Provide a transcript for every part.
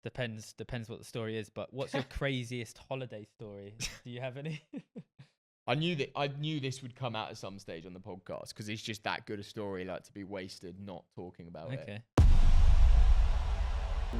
Depends what the story is. But what's your craziest holiday story? Do you have any? I knew this would come out at some stage on the podcast because it's just that good a story, like to be wasted not talking about it. Okay.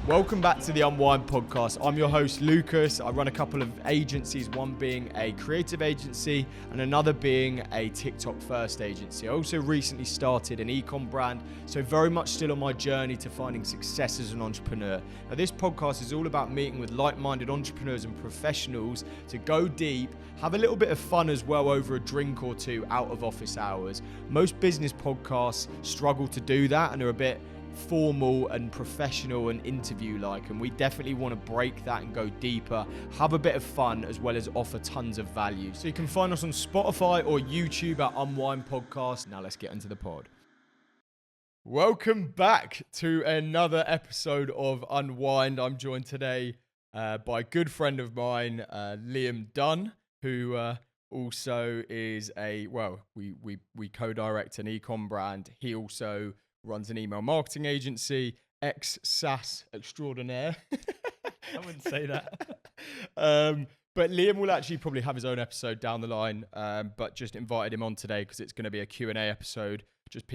Welcome back to the Unwind podcast. I'm your host, Lucas. I run a couple of agencies, one being a creative agency and another being a TikTok first agency. I also recently started an Ecom brand, so very much still on my journey to finding success as an entrepreneur. Now, this podcast is all about meeting with like-minded entrepreneurs and professionals to go deep, have a little bit of fun as well over a drink or two out of office hours. Most business podcasts struggle to do that and are a bit formal and professional and interview-like, and we definitely want to break that and go deeper, have a bit of fun, as well as offer tons of value. So you can find us on Spotify or YouTube at Unwind Podcast. Now let's get into the pod. Welcome back to another episode of Unwind. I'm joined today by a good friend of mine, Liam Dunne, who also is we co-direct an Ecom brand. He also runs an email marketing agency, ex-SaaS extraordinaire. I wouldn't say that. But Liam will actually probably have his own episode down the line, but just invited him on today because it's going to be a Q&A episode, just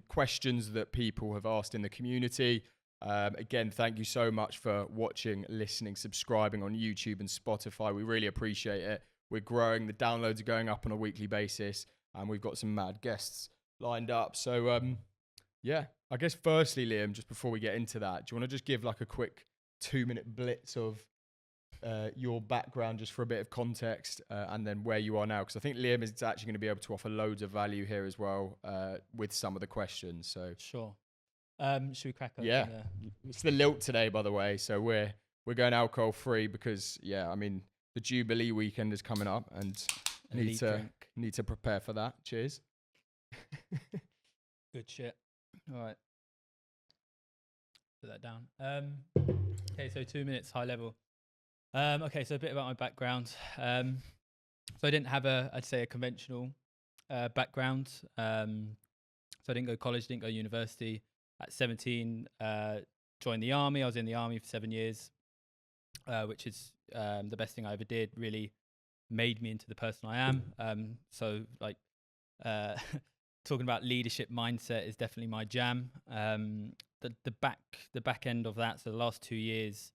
questions that people have asked in the community. Again, thank you so much for watching, listening, subscribing on YouTube and Spotify. We really appreciate it. We're growing. The downloads are going up on a weekly basis, and we've got some mad guests lined up. So, yeah, I guess firstly, Liam, just before we get into that, do you want to just give like a quick 2-minute blitz of your background just for a bit of context and then where you are now? Because I think Liam is actually going to be able to offer loads of value here as well with some of the questions. So Sure. Should we crack on? Yeah. It's the lilt today, by the way. So we're going alcohol free because, yeah, I mean, the Jubilee weekend is coming up and need to prepare for that. Cheers. Good shit. All right. Put that down. Okay, so 2 minutes, high level. Okay, so a bit about my background. So I didn't have I'd say a conventional background. So I didn't go to college, didn't go to university. At 17, joined the army. I was in the army for 7 years, which is the best thing I ever did. Really made me into the person I am. So like, talking about leadership mindset is definitely my jam. The back end of that, so the last 2 years,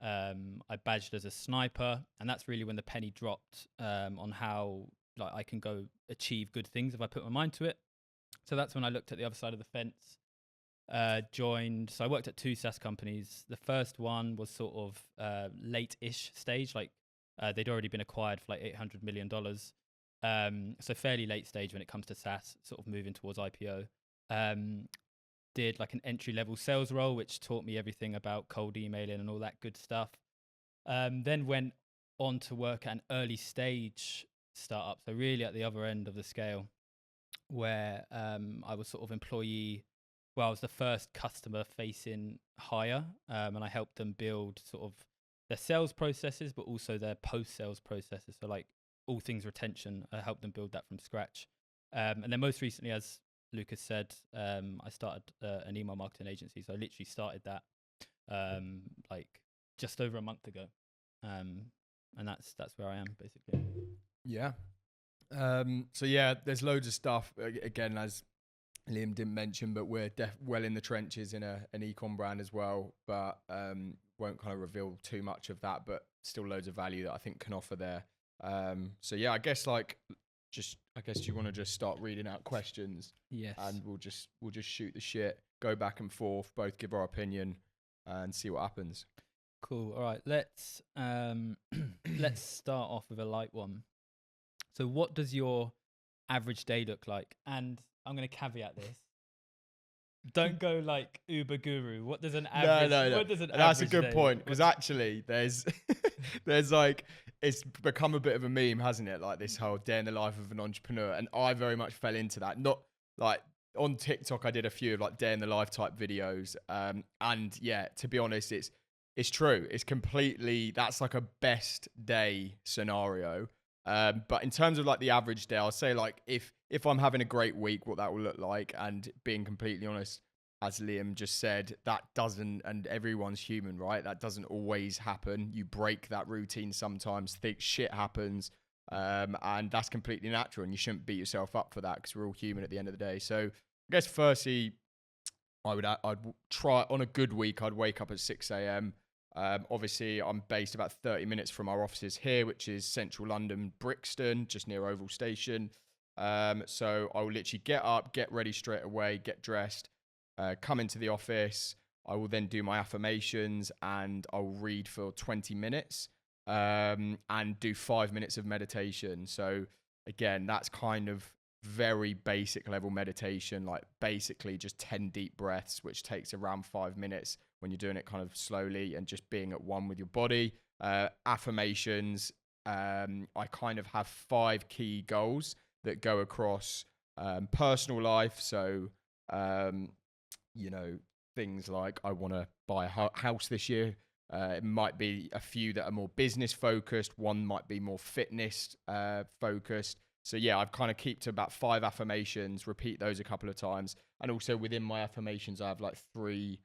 I badged as a sniper, and that's really when the penny dropped on how like I can go achieve good things if I put my mind to it. So that's when I looked at the other side of the fence. So I worked at 2 SaaS companies. The first one was sort of late-ish stage, like they'd already been acquired for like $800 million. So fairly late stage when it comes to SaaS, sort of moving towards IPO. Did like an entry-level sales role, which taught me everything about cold emailing and all that good stuff. Then went on to work at an early stage startup, so really at the other end of the scale, where I was sort of I was the first customer-facing hire, and I helped them build sort of their sales processes, but also their post-sales processes. So like all things retention, I helped them build that from scratch. And then most recently, as Lucas said, I started an email marketing agency. So I literally started that like just over a month ago. And that's where I am basically. Yeah. So yeah, there's loads of stuff. Again, as Liam didn't mention, but we're well in the trenches in an ecom brand as well, but won't kind of reveal too much of that, but still loads of value that I think can offer there. So yeah, I guess do you want to just start reading out questions? Yes. And we'll just shoot the shit, go back and forth, both give our opinion and see what happens. Cool. All right. Let's start off with a light one. So what does your average day look like? And I'm going to caveat this. Don't go like Uber Guru. What does an average? No. What does an That's a average good day point, look because like? actually there's like, it's become a bit of a meme, hasn't it? Like this whole day in the life of an entrepreneur. And I very much fell into that. Not like on TikTok, I did a few of like day in the life type videos. And yeah, to be honest, it's true. It's completely, that's like a best day scenario. But in terms of like the average day, I'll say like if I'm having a great week, what that will look like, and being completely honest, as Liam just said, that doesn't, and everyone's human, right? That doesn't always happen. You break that routine sometimes, shit happens, and that's completely natural, and you shouldn't beat yourself up for that because we're all human at the end of the day. So I guess firstly, I'd try, on a good week, I'd wake up at 6 a.m. Obviously, I'm based about 30 minutes from our offices here, which is central London, Brixton, just near Oval Station. So I will literally get up, get ready straight away, get dressed, come into the office. I will then do my affirmations and I'll read for 20 minutes and do 5 minutes of meditation. So again, that's kind of very basic level meditation, like basically just 10 deep breaths, which takes around 5 minutes when you're doing it kind of slowly and just being at one with your body. Affirmations, I kind of have 5 key goals that go across personal life. So, things like I want to buy a house this year. It might be a few that are more business focused. One might be more fitness focused. So yeah, I've kind of keep to about 5 affirmations, repeat those a couple of times. And also within my affirmations, I have like 3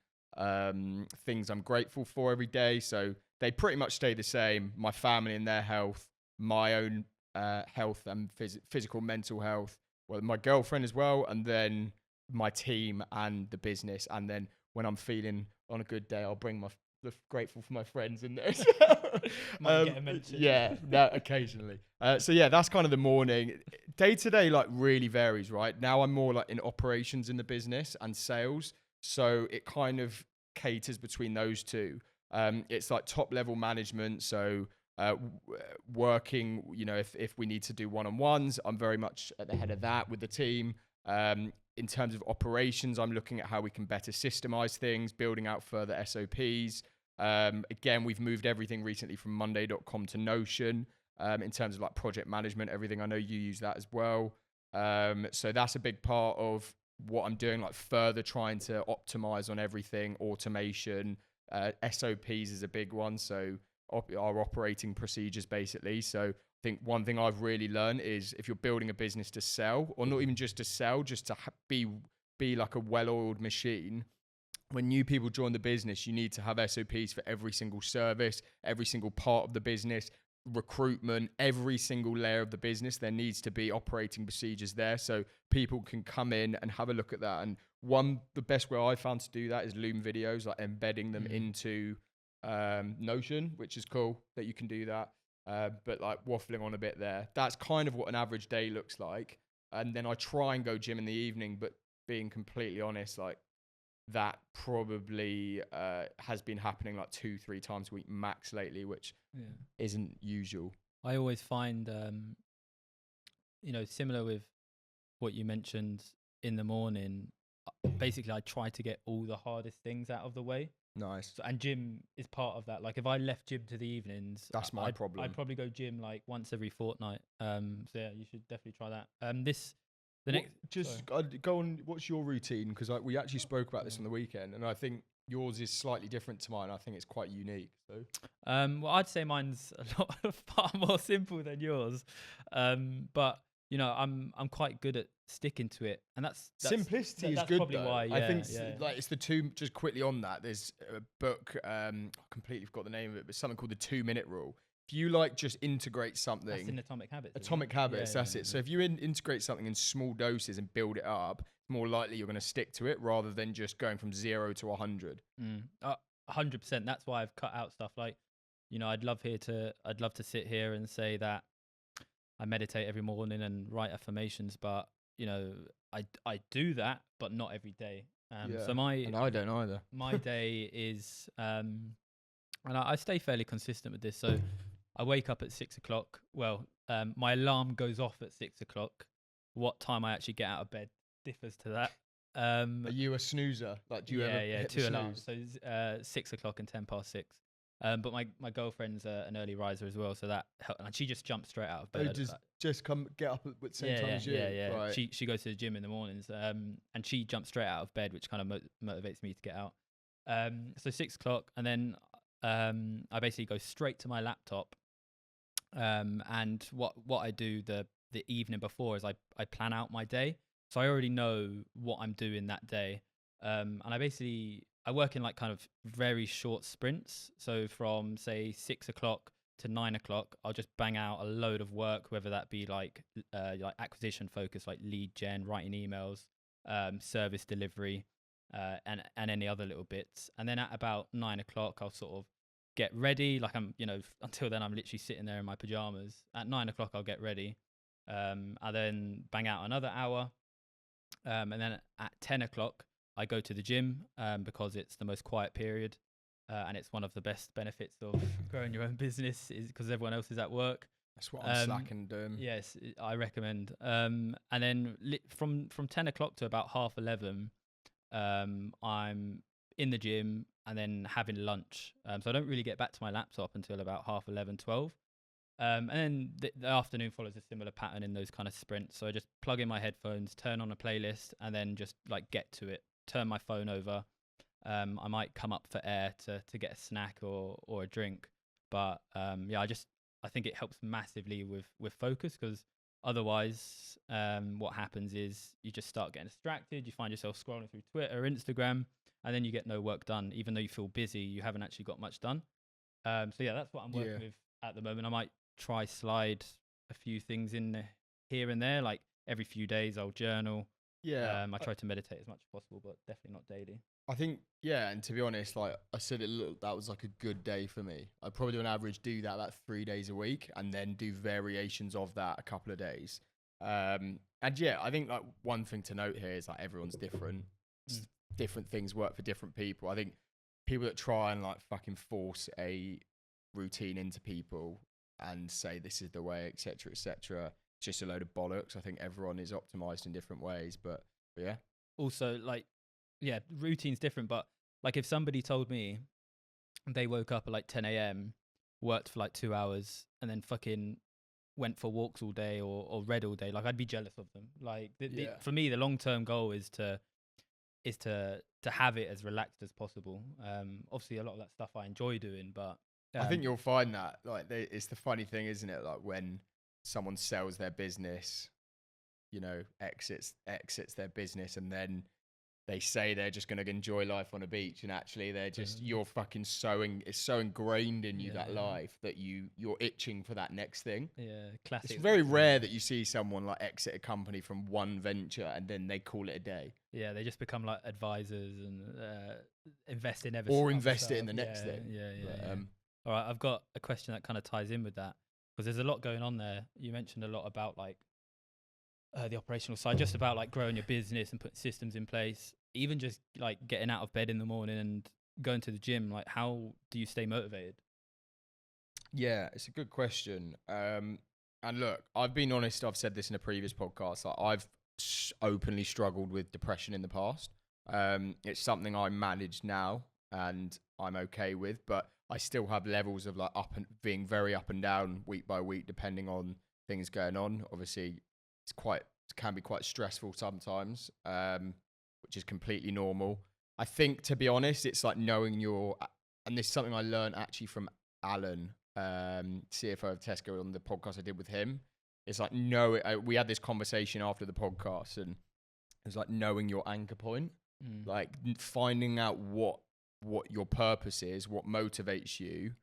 things I'm grateful for every day. So they pretty much stay the same. My family and their health, my own health and physical, mental health, well, my girlfriend as well, and then my team and the business. And then when I'm feeling on a good day, I'll bring the grateful for my friends in there. Might get a mention. Yeah, no, occasionally. So yeah, that's kind of the morning. Day to day, like, really varies, right? Now I'm more like in operations in the business and sales, so it kind of caters between those two. It's like top level management, so working, if we need to do one-on-ones, I'm very much at the head of that with the team. In terms of operations, I'm looking at how we can better systemize things, building out further SOPs. Again, we've moved everything recently from Monday.com to Notion in terms of like project management, everything. I know you use that as well. So that's a big part of what I'm doing, like further trying to optimize on everything, automation, SOPs is a big one. So our operating procedures, basically. So I think one thing I've really learned is if you're building a business to sell, or not even just to sell, just to be like a well-oiled machine, when new people join the business, you need to have SOPs for every single service, every single part of the business, recruitment, every single layer of the business. There needs to be operating procedures there so people can come in and have a look at that. And the best way I found to do that is Loom videos, like embedding them into Notion, which is cool that you can do that. But like waffling on a bit there, that's kind of what an average day looks like. And then I try and go gym in the evening, but being completely honest, like that probably has been happening like 2-3 times a week max lately, which isn't usual. I always find, similar with what you mentioned in the morning, basically I try to get all the hardest things out of the way. Nice. So, and gym is part of that. Like if I left gym to the evenings, that's my problem. I'd probably go gym like once every fortnight. So yeah, you should definitely try that. Go on. What's your routine? Because we actually spoke about this on the weekend, and I think yours is slightly different to mine. I think it's quite unique. So, well, I'd say mine's a lot far more simple than yours. But I'm quite good at sticking to it, and that's simplicity is good. Probably though. why. Yeah, I think like it's the two. Just quickly on that, there's a book. I completely forgot the name of it, but something called the 2-minute rule. If you just integrate something, that's in Atomic Habits. Atomic Habits, that's it. So if you integrate something in small doses and build it up, it's more likely you're going to stick to it rather than just going from 0 to 100. 100%. That's why I've cut out stuff like, I'd love to sit here and say that I meditate every morning and write affirmations, but I do that, but not every day. So and I don't either. My day is, and I stay fairly consistent with this. So I wake up at 6 o'clock. Well, my alarm goes off at 6 o'clock. What time I actually get out of bed differs to that. Are you a snoozer? Like, do you ever hit 2 the alarms. snooze? So 6 o'clock and 10 past 6. But my girlfriend's an early riser as well, so that and she just jumps straight out of bed. Just come get up at the same time as you. Yeah. Right. She goes to the gym in the mornings, and she jumps straight out of bed, which kind of motivates me to get out. So 6 o'clock, and then I basically go straight to my laptop. And what I do the evening before is I plan out my day, so I already know what I'm doing that day. And I work in like kind of very short sprints. So from say 6 o'clock to 9 o'clock, I'll just bang out a load of work, whether that be like acquisition focus, like lead gen, writing emails, service delivery, and any other little bits. And then at about 9 o'clock, I'll sort of get ready. Like until then, I'm literally sitting there in my pajamas. At 9 o'clock, I'll get ready. I then bang out another hour. And then at 10 o'clock, I go to the gym because it's the most quiet period. And it's one of the best benefits of growing your own business is because everyone else is at work. That's what I'm slacking doing. Yes, I recommend. And then from 10 o'clock to about 11:30, I'm in the gym and then having lunch. So I don't really get back to my laptop until about 11:30, 12. And then the afternoon follows a similar pattern in those kind of sprints. So I just plug in my headphones, turn on a playlist, and then just like get to it. Turn my phone over. I might come up for air to get a snack or a drink. But I think it helps massively with focus, because otherwise what happens is you just start getting distracted. You find yourself scrolling through Twitter, Instagram, and then you get no work done. Even though you feel busy, you haven't actually got much done. That's what I'm working with at the moment. I might try slide a few things in here and there, like every few days I'll journal. I try to meditate as much as possible, but definitely not daily. I think, and to be honest, like I said, that was like a good day for me. I probably on average do that about 3 days a week, and then do variations of that a couple of days. I think like one thing to note here is like everyone's different. Different things work for different people. I think people that try and like fucking force a routine into people and say this is the way, etc., just a load of bollocks. I think everyone is optimized in different ways, but yeah. Also, routine's different, but like if somebody told me they woke up at like 10 a.m., worked for like 2 hours, and then fucking went for walks all day or read all day, like I'd be jealous of them. Like for me, the long-term goal is to have it as relaxed as possible. Obviously, a lot of that stuff I enjoy doing, but I think you'll find that like it's the funny thing, isn't it? Like when someone sells their business, exits their business, and then they say they're just going to enjoy life on a beach, and actually they're just you're fucking it's so ingrained in you that life that you're itching for that next thing. Classic. It's very rare that you see someone like exit a company from one venture and then they call it a day. They just become like advisors and invest in invest it in the next thing. All right, I've got a question that kind of ties in with that, because there's a lot going on there. You mentioned a lot about like the operational side, just about like growing your business and putting systems in place, even just like getting out of bed in the morning and going to the gym. Like, how do you stay motivated? Yeah, it's a good question. And look, I've been honest. I've said this in a previous podcast. Like, I've openly struggled with depression in the past. It's something I manage now and I'm okay with, but I still have levels of like being very up and down week by week, depending on things going on. Obviously, it can be quite stressful sometimes, which is completely normal. I think, to be honest, it's like knowing and this is something I learned actually from Alan, CFO of Tesco, on the podcast I did with him. It's like, we had this conversation after the podcast, and it's like knowing your anchor point, like finding out what your purpose is, what motivates you,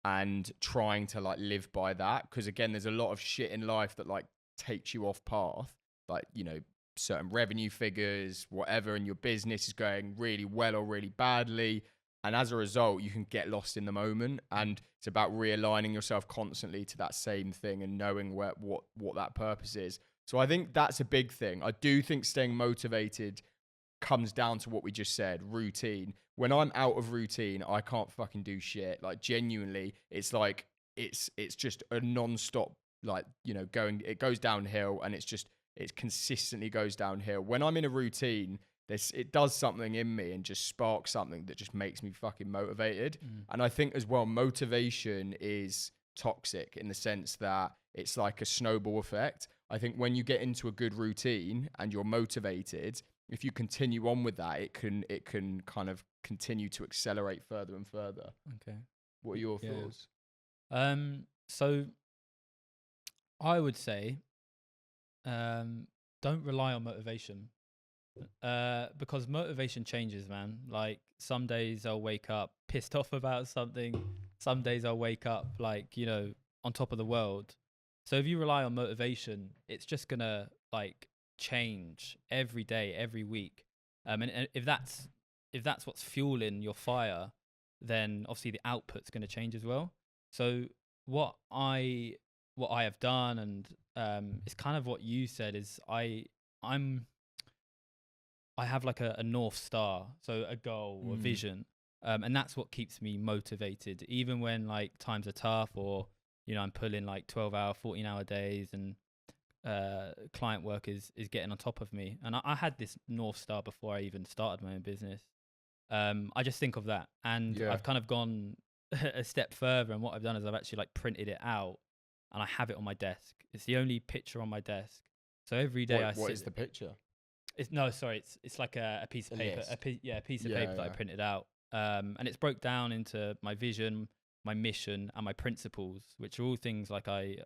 and trying to like live by that. Because again, there's a lot of shit in life that like takes you off path, like certain revenue figures, whatever, and your business is going really well or really badly, and as a result you can get lost in the moment. And it's about realigning yourself constantly to that same thing and knowing what that purpose is. So I think that's a big thing. I do think staying motivated comes down to what we just said, routine. When I'm out of routine, I can't fucking do shit. Like, genuinely, it's like it's just a non-stop, like, it goes downhill, and it consistently goes downhill. When I'm in a routine, it does something in me and just sparks something that just makes me fucking motivated. And I think as well, motivation is toxic in the sense that it's like a snowball effect. I think when you get into a good routine and you're motivated, if you continue on with that, it can kind of continue to accelerate further and further. Okay. What are your thoughts? So I would say, don't rely on motivation. Because motivation changes, man. Like some days I'll wake up pissed off about something. Some days I'll wake up like, on top of the world. So if you rely on motivation, it's just gonna like change every day, every week. And if that's what's fueling your fire, then obviously the output's gonna change as well. So what I what I have done, and it's kind of what you said, is I'm I have like a North Star, so a goal, a vision, and that's what keeps me motivated, even when like times are tough, or I'm pulling like 12-hour, 14-hour days, and client work is getting on top of me. And I had this North Star before I even started my own business. I just think of that, and Yeah. I've kind of gone a step further, and what I've done is I've actually like printed it out, and I have it on my desk. It's the only picture on my desk. So every day What is the picture? It's like a piece of paper, list. a piece of paper that I printed out, and it's broke down into my vision, my mission, and my principles, which are all things like I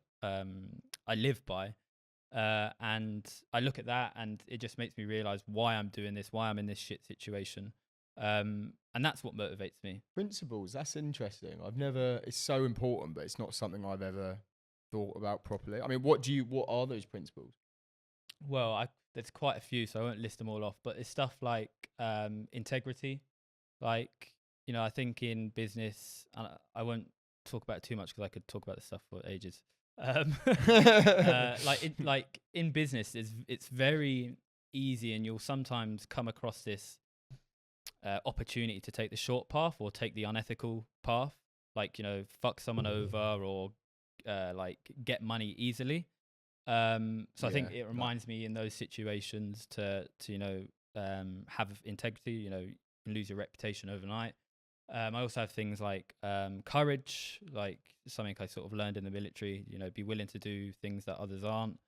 live by, and I look at that, and it just makes me realize why I'm doing this, why I'm in this shit situation, and that's what motivates me. Principles, that's interesting. It's so important, but it's not something I've ever thought about properly. I mean, what are those principles? Well, there's quite a few, so I won't list them all off, but it's stuff like integrity. Like, I think in business, and I won't talk about it too much because I could talk about this stuff for ages. Like in business, it's very easy, and you'll sometimes come across this opportunity to take the short path or take the unethical path, like, fuck someone over, or like get money easily. So I think it reminds me in those situations to have integrity. You can lose your reputation overnight. I also have things like courage, like something I sort of learned in the military. Be willing to do things that others aren't.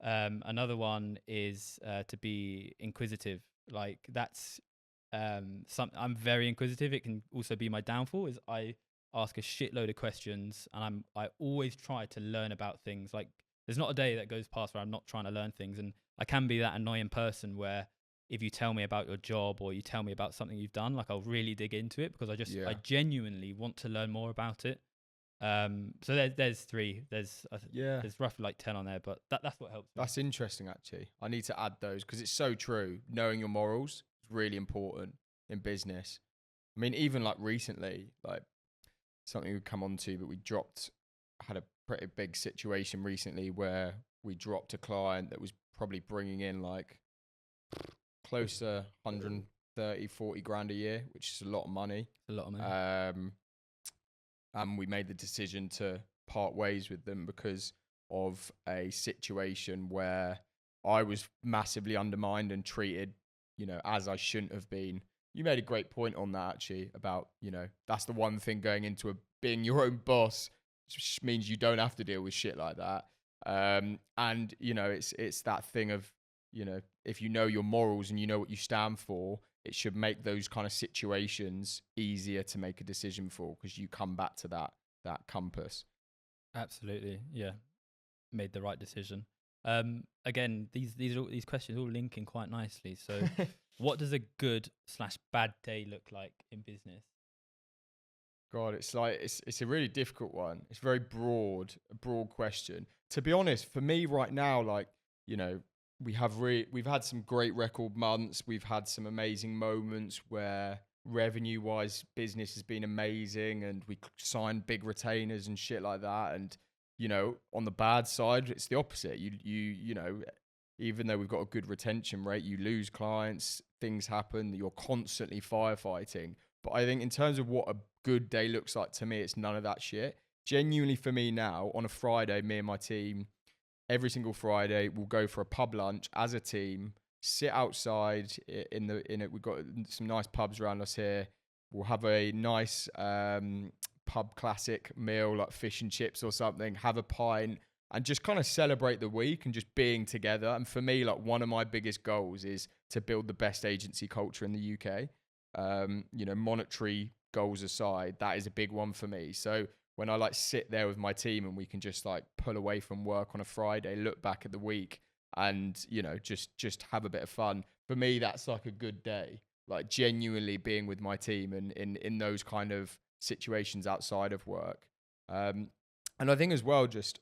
Another one is to be inquisitive. Like that's something I'm very inquisitive. It can also be my downfall. Is I ask a shitload of questions, and I always try to learn about things. Like there's not a day that goes past where I'm not trying to learn things. And I can be that annoying person where if you tell me about your job or you tell me about something you've done, like I'll really dig into it because I genuinely want to learn more about it. So there's three. There's roughly like 10 on there, but that's what helps me. That's interesting, actually. I need to add those because it's so true. Knowing your morals is really important in business. I mean, even like recently, like something we'd come on to, but had a pretty big situation recently where we dropped a client that was probably bringing in like close to 130, 40 grand a year, which is a lot of money. And we made the decision to part ways with them because of a situation where I was massively undermined and treated, as I shouldn't have been. You made a great point on that, actually, about, that's the one thing going into being your own boss, which means you don't have to deal with shit like that. And, it's that thing of, if you know your morals and you know what you stand for, it should make those kind of situations easier to make a decision for because you come back to that compass. Absolutely, yeah. Made the right decision. Again, these questions all link in quite nicely. So, what does a good/bad day look like in business? God, it's a really difficult one. It's very a broad question. To be honest, for me right now, like, we've had some great record months. We've had some amazing moments where revenue-wise business has been amazing, and we signed big retainers and shit like that. And on the bad side, it's the opposite. Even though we've got a good retention rate, you lose clients, things happen, you're constantly firefighting. But I think in terms of what a good day looks like to me, it's none of that shit. Genuinely for me now, on a Friday, me and my team, every single Friday, we'll go for a pub lunch as a team, sit outside in it. We've got some nice pubs around us here. We'll have a nice pub classic meal, like fish and chips or something, have a pint, and just kind of celebrate the week and just being together. And for me, like one of my biggest goals is to build the best agency culture in the UK. Monetary goals aside, that is a big one for me. So when I like sit there with my team and we can just like pull away from work on a Friday, look back at the week and, just have a bit of fun. for me, that's like a good day. Like genuinely being with my team and in those kind of situations outside of work. And I think as well, just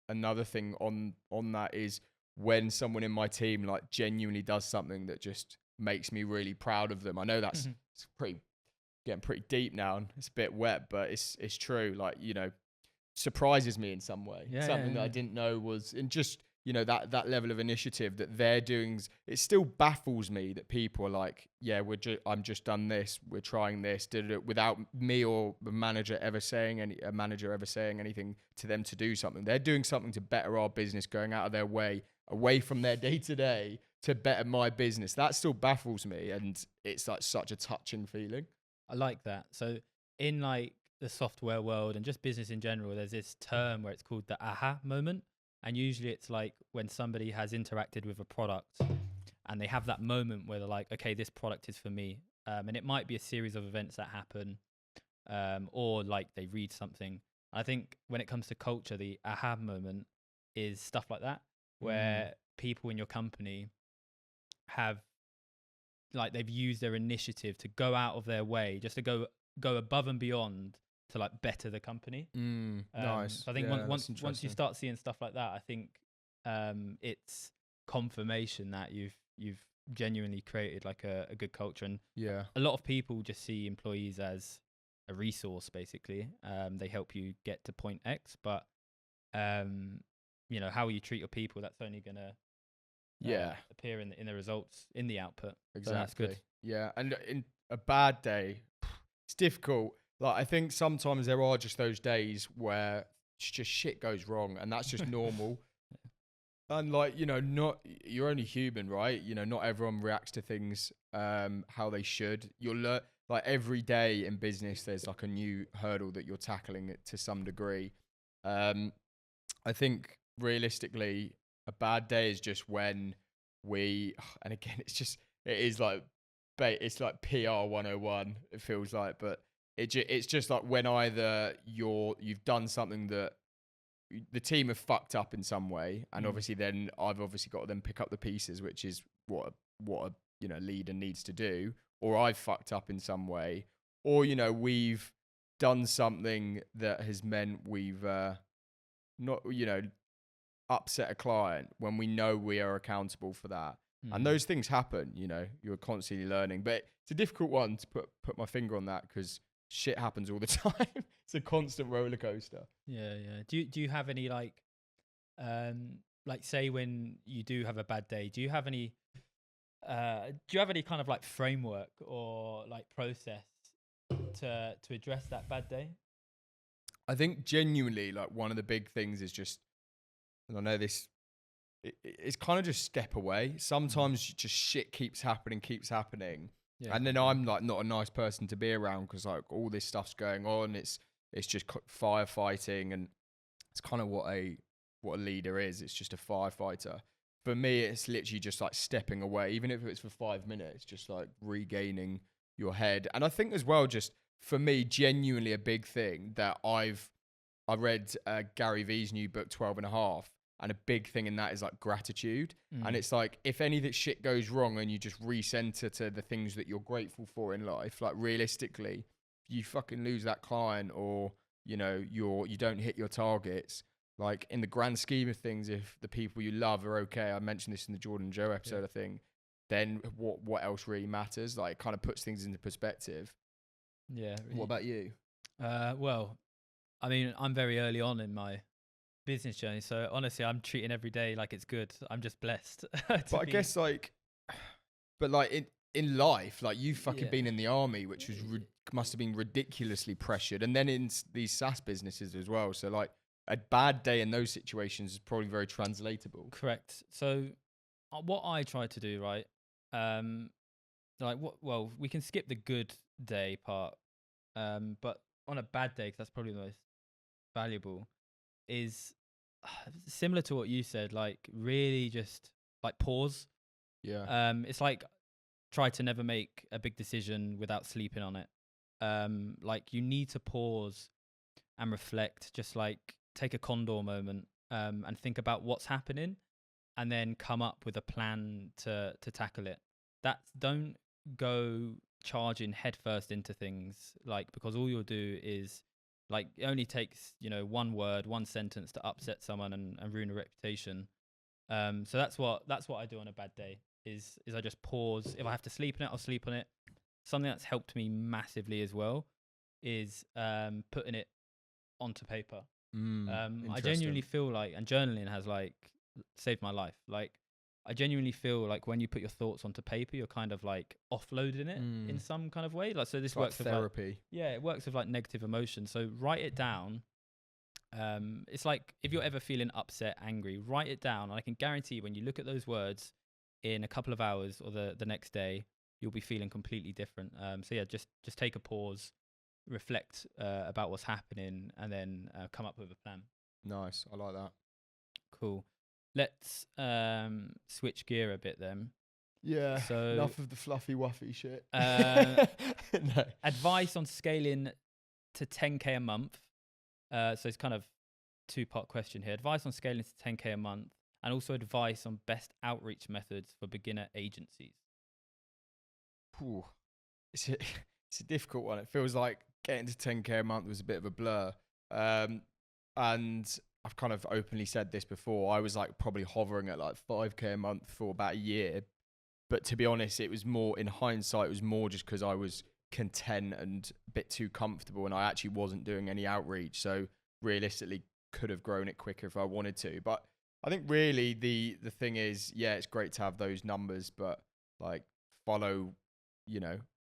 another thing on that is when someone in my team like genuinely does something that just makes me really proud of them. I know that's it's getting pretty deep now and it's a bit wet, but it's true. Like, you know, surprises me in some way. Something that I didn't know was, and just, you know, that level of initiative that they're doing, it still baffles me that people are like, yeah, I'm just done this, we're trying this, did it without me or a manager ever saying anything to them to do something. They're doing something to better our business, going out of their way, away from their day to day to better my business. That still baffles me, and it's like such a touching feeling. I like that. So in like the software world and just business in general, there's this term where it's called the aha moment. And usually it's like when somebody has interacted with a product and they have that moment where they're like, okay, this product is for me. And it might be a series of events that happen, or like they read something. I think when it comes to culture, the aha moment is stuff like that, where people in your company have, like, they've used their initiative to go out of their way just to go above and beyond to like better the company. Nice. So I think once you start seeing stuff like that, I think it's confirmation that you've genuinely created like a good culture. And a lot of people just see employees as a resource, basically. They help you get to point X, but you know, how you treat your people, that's only gonna appear in the results, in the output. Exactly. So that's good. Yeah, and in a bad day, it's difficult. Like, I think sometimes there are just those days where just shit goes wrong, and that's just normal. And like, you know, you're only human, right? You know, not everyone reacts to things how they should. You'll learn, like, every day in business, there's like a new hurdle that you're tackling it to some degree. I think realistically, a bad day is just when and again, it's like PR 101, it feels like, but it's just like when either you've done something that the team have fucked up in some way, and obviously then I've obviously got to then pick up the pieces, which is what a you know, leader needs to do, or I've fucked up in some way, or, you know, we've done something that has meant we've not, you know, upset a client when we know we are accountable for that. And those things happen, you know, you're constantly learning, but it's a difficult one to put my finger on that, because shit happens all the time. It's a constant roller coaster. Yeah. Do you have any like say when you do have a bad day, do you have any kind of like framework or like process to address that bad day? I think genuinely, like, one of the big things is just, and I know this, it's kind of just step away. Sometimes just shit keeps happening. Yeah, and then I'm like not a nice person to be around, because like all this stuff's going on. It's just firefighting, and it's kind of what a leader is. It's just a firefighter. For me, it's literally just like stepping away, even if it's for 5 minutes, just like regaining your head. And I think as well, just for me, genuinely a big thing that I read Gary Vee's new book, 12 and a half. And a big thing in that is like gratitude. And it's like, if any of that shit goes wrong and you just recenter to the things that you're grateful for in life, like realistically, you fucking lose that client, or, you know, you don't hit your targets, like in the grand scheme of things, if the people you love are okay, I mentioned this in the Jordan Joe episode, I think, then what else really matters? Like, it kind of puts things into perspective. Yeah. Really. What about you? Well, I mean, I'm very early on in my business journey, so honestly I'm treating every day like it's good. I'm just blessed. But I guess like, but like in life, like, you've fucking been in the army, which was must have been ridiculously pressured, and then in these SaaS businesses as well, so like a bad day in those situations is probably very translatable. Correct. So what I try to do, right, well, we can skip the good day part, but on a bad day, because that's probably the most valuable, is similar to what you said, like really just like pause. It's like try to never make a big decision without sleeping on it. Like, you need to pause and reflect, just like take a condor moment, and think about what's happening, and then come up with a plan to tackle it. don't go charging headfirst into things, like, because all you'll do is, like, it only takes, one word, one sentence to upset someone and ruin a reputation. So that's what I do on a bad day, is I just pause. If I have to sleep on it, I'll sleep on it. Something that's helped me massively as well is putting it onto paper. I genuinely feel like, and journaling has like saved my life. Like, I genuinely feel like when you put your thoughts onto paper, you're kind of like offloading it in some kind of way. Like, so this works with therapy. It works with like negative emotion. So write it down. It's like, if you're ever feeling upset, angry, write it down. And I can guarantee when you look at those words in a couple of hours or the next day, you'll be feeling completely different. So yeah, just take a pause, reflect about what's happening, and then come up with a plan. Nice. I like that. Cool. Let's switch gear a bit then. Yeah. So enough of the fluffy wuffy shit. No. Advice on scaling to 10K a month. So it's kind of two-part question here. Advice on scaling to 10K a month, and also advice on best outreach methods for beginner agencies. Ooh. It's a difficult one. It feels like getting to 10K a month was a bit of a blur. And I've kind of openly said this before. I was like probably hovering at like 5K a month for about a year. But to be honest, it was more, in hindsight, it was more just because I was content and a bit too comfortable, and I actually wasn't doing any outreach. So realistically, could have grown it quicker if I wanted to. But I think really the thing is, yeah, it's great to have those numbers, but like follow,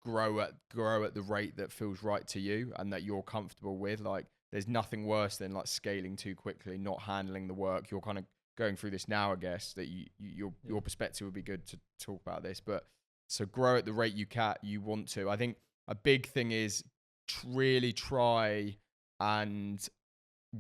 grow at the rate that feels right to you and that you're comfortable with. Like, there's nothing worse than like scaling too quickly, not handling the work. You're kind of going through this now, I guess, that your perspective would be good to talk about this. But so grow at the rate you want to. I think a big thing is really try and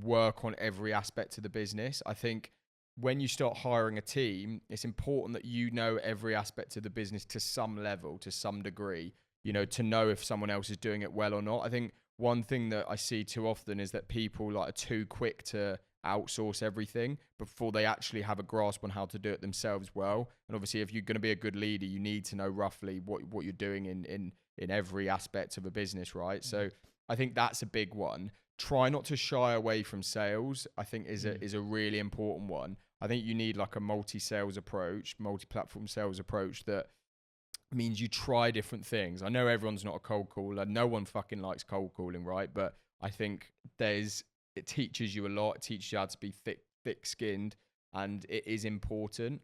work on every aspect of the business. I think when you start hiring a team, it's important that you know every aspect of the business to some level, to some degree, to know if someone else is doing it well or not. I think one thing that I see too often is that people like are too quick to outsource everything before they actually have a grasp on how to do it themselves well. And obviously, if you're going to be a good leader, you need to know roughly what you're doing in every aspect of a business, right? So I think that's a big one. Try not to shy away from sales, I think is a really important one. I think you need like a multi-platform sales approach that means you try different things. I know everyone's not a cold caller. No one fucking likes cold calling, right? But I think it teaches you a lot. It teaches you how to be thick-skinned, and it is important.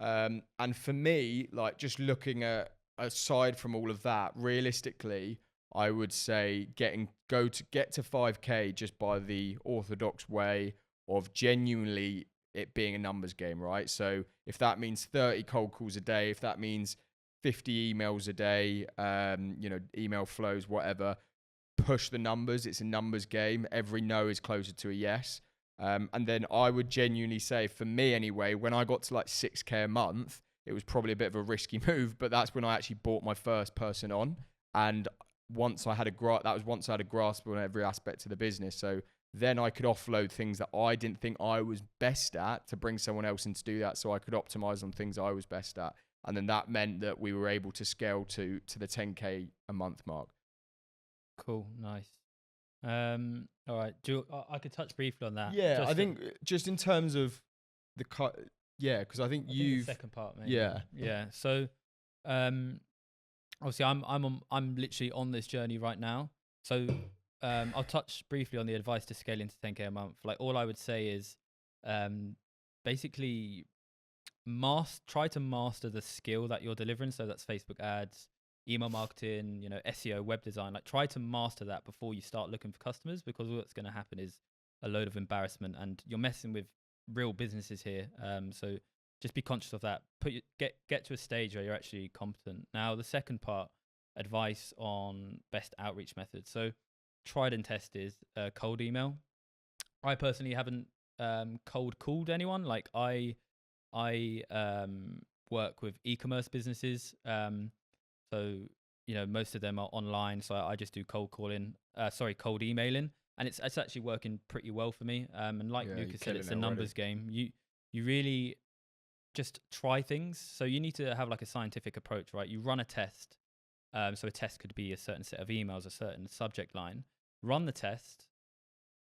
And for me, like, just looking at, aside from all of that, realistically, I would say get to 5K just by the orthodox way of genuinely it being a numbers game, right? So if that means 30 cold calls a day, if that means 50 emails a day, email flows, whatever, push the numbers. It's a numbers game. Every no is closer to a yes. And then I would genuinely say, for me anyway, when I got to like 6K a month, it was probably a bit of a risky move, but that's when I actually bought my first person on. And once I had a grasp on every aspect of the business. So then I could offload things that I didn't think I was best at to bring someone else in to do that, so I could optimize on things I was best at. And then that meant that we were able to scale to the 10K a month mark. Cool, nice. All right, I could touch briefly on that. Yeah, I think just in terms of the cut. Yeah, because I think the second part, maybe. Yeah. So, obviously, I'm literally on this journey right now. So, I'll touch briefly on the advice to scaling to 10K a month. Like, all I would say is, basically, try to master the skill that you're delivering. So that's Facebook ads, email marketing, SEO, web design. Like, try to master that before you start looking for customers, because what's going to happen is a load of embarrassment, and you're messing with real businesses here. So just be conscious of that. Get to a stage where you're actually competent. Now, the second part, advice on best outreach methods. So tried and tested cold email. I personally haven't cold called anyone. Like, I work with e-commerce businesses. So, most of them are online. So I just do cold emailing. And it's actually working pretty well for me. And like Lucas said, it's a numbers game. You really just try things. So you need to have like a scientific approach, right? You run a test. So a test could be a certain set of emails, a certain subject line. Run the test,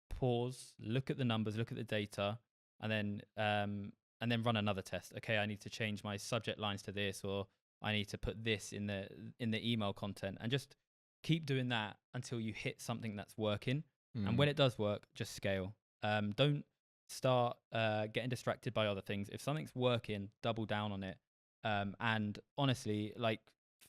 pause, look at the numbers, look at the data, and then run another test. Okay, I need to change my subject lines to this, or I need to put this in the email content, and just keep doing that until you hit something that's working. And when it does work, just scale. Don't start getting distracted by other things. If something's working, double down on it. And honestly, like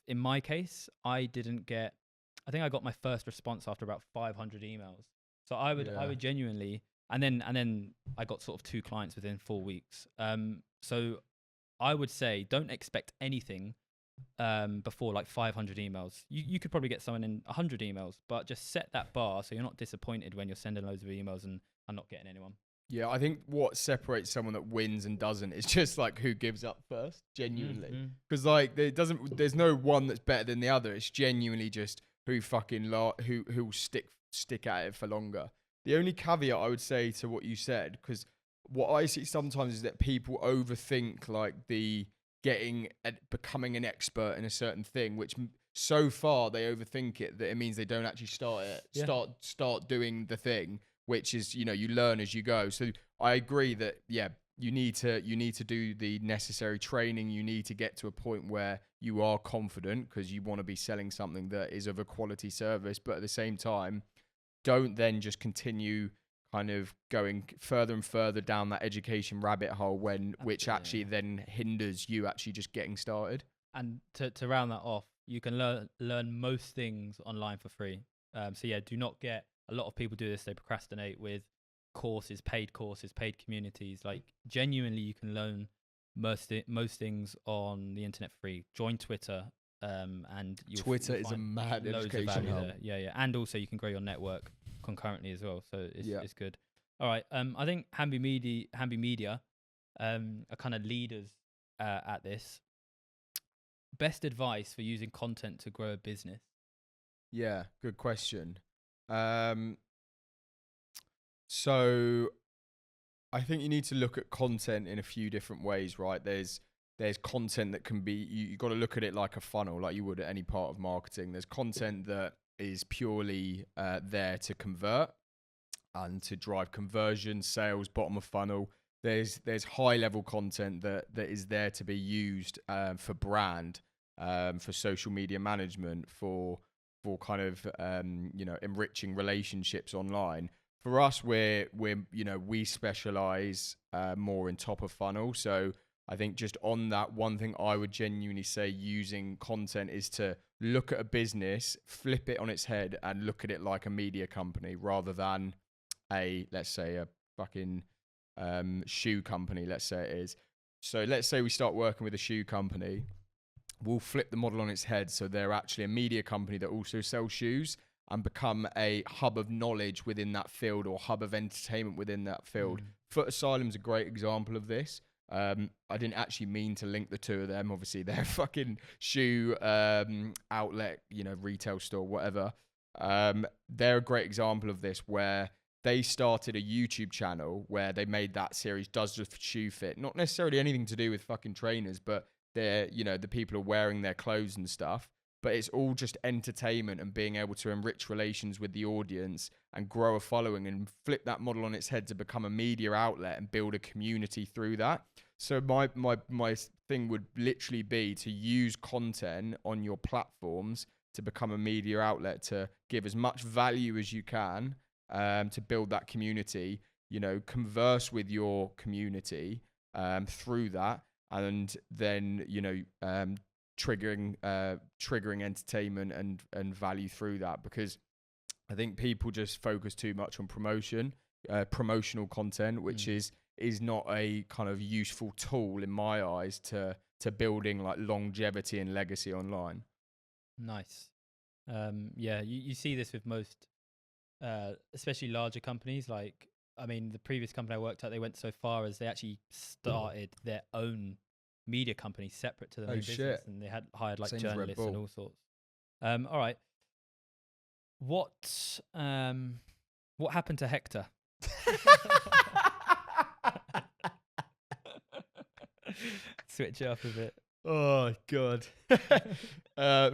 in my case, I think I got my first response after about 500 emails. So I would genuinely, and then I got sort of 2 clients within 4 weeks. So I would say don't expect anything before like 500 emails. You could probably get someone in 100 emails, but just set that bar so you're not disappointed when you're sending loads of emails and not getting anyone. Yeah, I think what separates someone that wins and doesn't is just like who gives up first, genuinely. Because like there's no one that's better than the other. It's genuinely just who who'll stick at it for longer. The only caveat I would say to what you said, because what I see sometimes is that people overthink like becoming an expert in a certain thing, which so far they overthink it that it means they don't actually start doing the thing, which is, you learn as you go. So I agree that, you need to do the necessary training. You need to get to a point where you are confident because you want to be selling something that is of a quality service. But at the same time, don't then just continue kind of going further and further down that education rabbit hole which actually then hinders you actually just getting started. And to round that off, you can learn most things online for free. So yeah, do not get, a lot of people do this, they procrastinate with courses, paid communities. Like genuinely, you can learn most things on the internet for free. Join Twitter, and Twitter is a mad education hub. Yeah, and also you can grow your network concurrently as well. So it's good. All right, I think Hamby Media are kind of leaders at this. Best advice for using content to grow a business? Yeah, good question. So I think you need to look at content in a few different ways, right? There's content that can be, you got to look at it like a funnel, like you would at any part of marketing. There's content that is purely there to convert and to drive conversion, sales, bottom of funnel. There's high level content that is there to be used for brand, for social media management, for kind of enriching relationships online. For us, we specialize more in top of funnel. So I think just on that, one thing I would genuinely say using content is to look at a business, flip it on its head, and look at it like a media company rather than let's say a fucking shoe company. Let's say it is. So let's say we start working with a shoe company. We'll flip the model on its head, so they're actually a media company that also sells shoes and become a hub of knowledge within that field or hub of entertainment within that field. Foot Asylum's a great example of this. I didn't actually mean to link the two of them. Obviously, they're fucking shoe outlet, retail store, whatever. They're a great example of this, where they started a YouTube channel where they made that series Does the Shoe Fit? Not necessarily anything to do with fucking trainers, but they're, the people are wearing their clothes and stuff. But it's all just entertainment and being able to enrich relations with the audience and grow a following and flip that model on its head to become a media outlet and build a community through that. So my thing would literally be to use content on your platforms to become a media outlet, to give as much value as you can, to build that community, converse with your community through that, and then, triggering entertainment and value through that. Because I think people just focus too much on promotional content, which is not a kind of useful tool in my eyes to building like longevity and legacy online. Nice. You see this with most, especially larger companies. Like, I mean, the previous company I worked at, they went so far as they actually started their own media company separate to the main business, and they had hired like journalists and all sorts. All right. What happened to Hector? Switch it up a bit. Oh, God.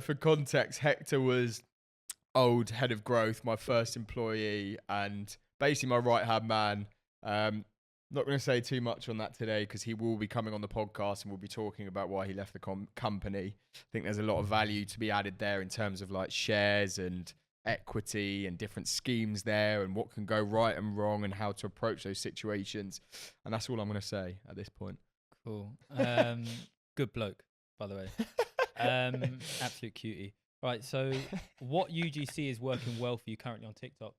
For context, Hector was old head of growth, my first employee, and basically my right-hand man. Not going to say too much on that today because he will be coming on the podcast and we'll be talking about why he left the company. I think there's a lot of value to be added there in terms of like shares and equity and different schemes there and what can go right and wrong and how to approach those situations. And that's all I'm going to say at this point. Cool. Good bloke, by the way. Absolute cutie. Right, so what UGC is working well for you currently on TikTok?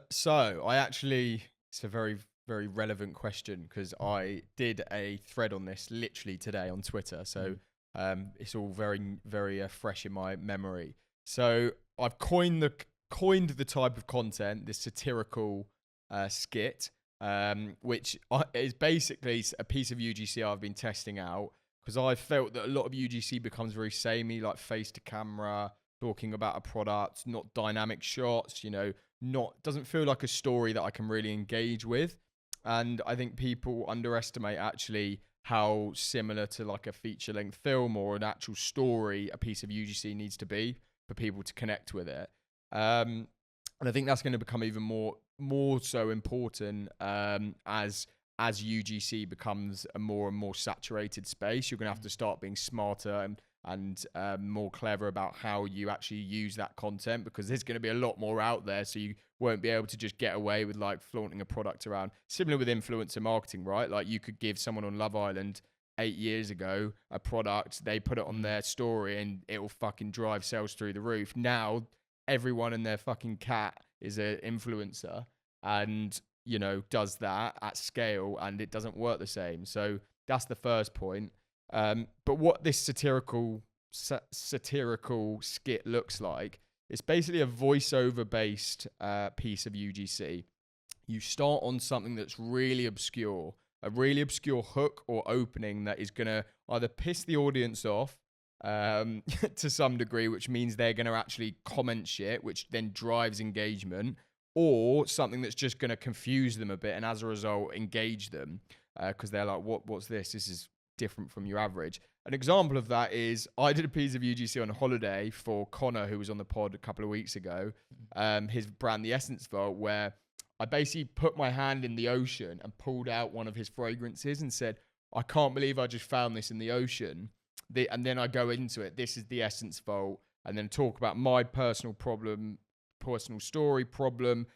So I actually, it's a very, very relevant question because I did a thread on this literally today on Twitter. So it's all very, very fresh in my memory. So I've coined the type of content, this satirical skit, which is basically a piece of UGC I've been testing out because I felt that a lot of UGC becomes very samey, like face to camera, talking about a product, not dynamic shots, doesn't feel like a story that I can really engage with. And I think people underestimate actually how similar to like a feature length film or an actual story a piece of UGC needs to be for people to connect with it. And I think that's going to become even more so important as UGC becomes a more and more saturated space. You're going to have to start being smarter and more clever about how you actually use that content because there's going to be a lot more out there. So you won't be able to just get away with like flaunting a product around. Similar with influencer marketing, right? Like you could give someone on Love Island 8 years ago a product, they put it on their story and it will fucking drive sales through the roof. Now everyone and their fucking cat is an influencer and, does that at scale and it doesn't work the same. So that's the first point. But what this satirical skit looks like, it's basically a voiceover based piece of UGC. You start on something that's really obscure, a really obscure hook or opening that is going to either piss the audience off to some degree, which means they're going to actually comment shit, which then drives engagement, or something that's just going to confuse them a bit and as a result engage them because they're like, what's this? This is different from your average. An example of that is I did a piece of UGC on holiday for Connor, who was on the pod a couple of weeks ago, his brand, The Essence Vault, where I basically put my hand in the ocean and pulled out one of his fragrances and said, I can't believe I just found this in the ocean. And then I go into it. This is the Essence Vault. And then talk about my personal story problem.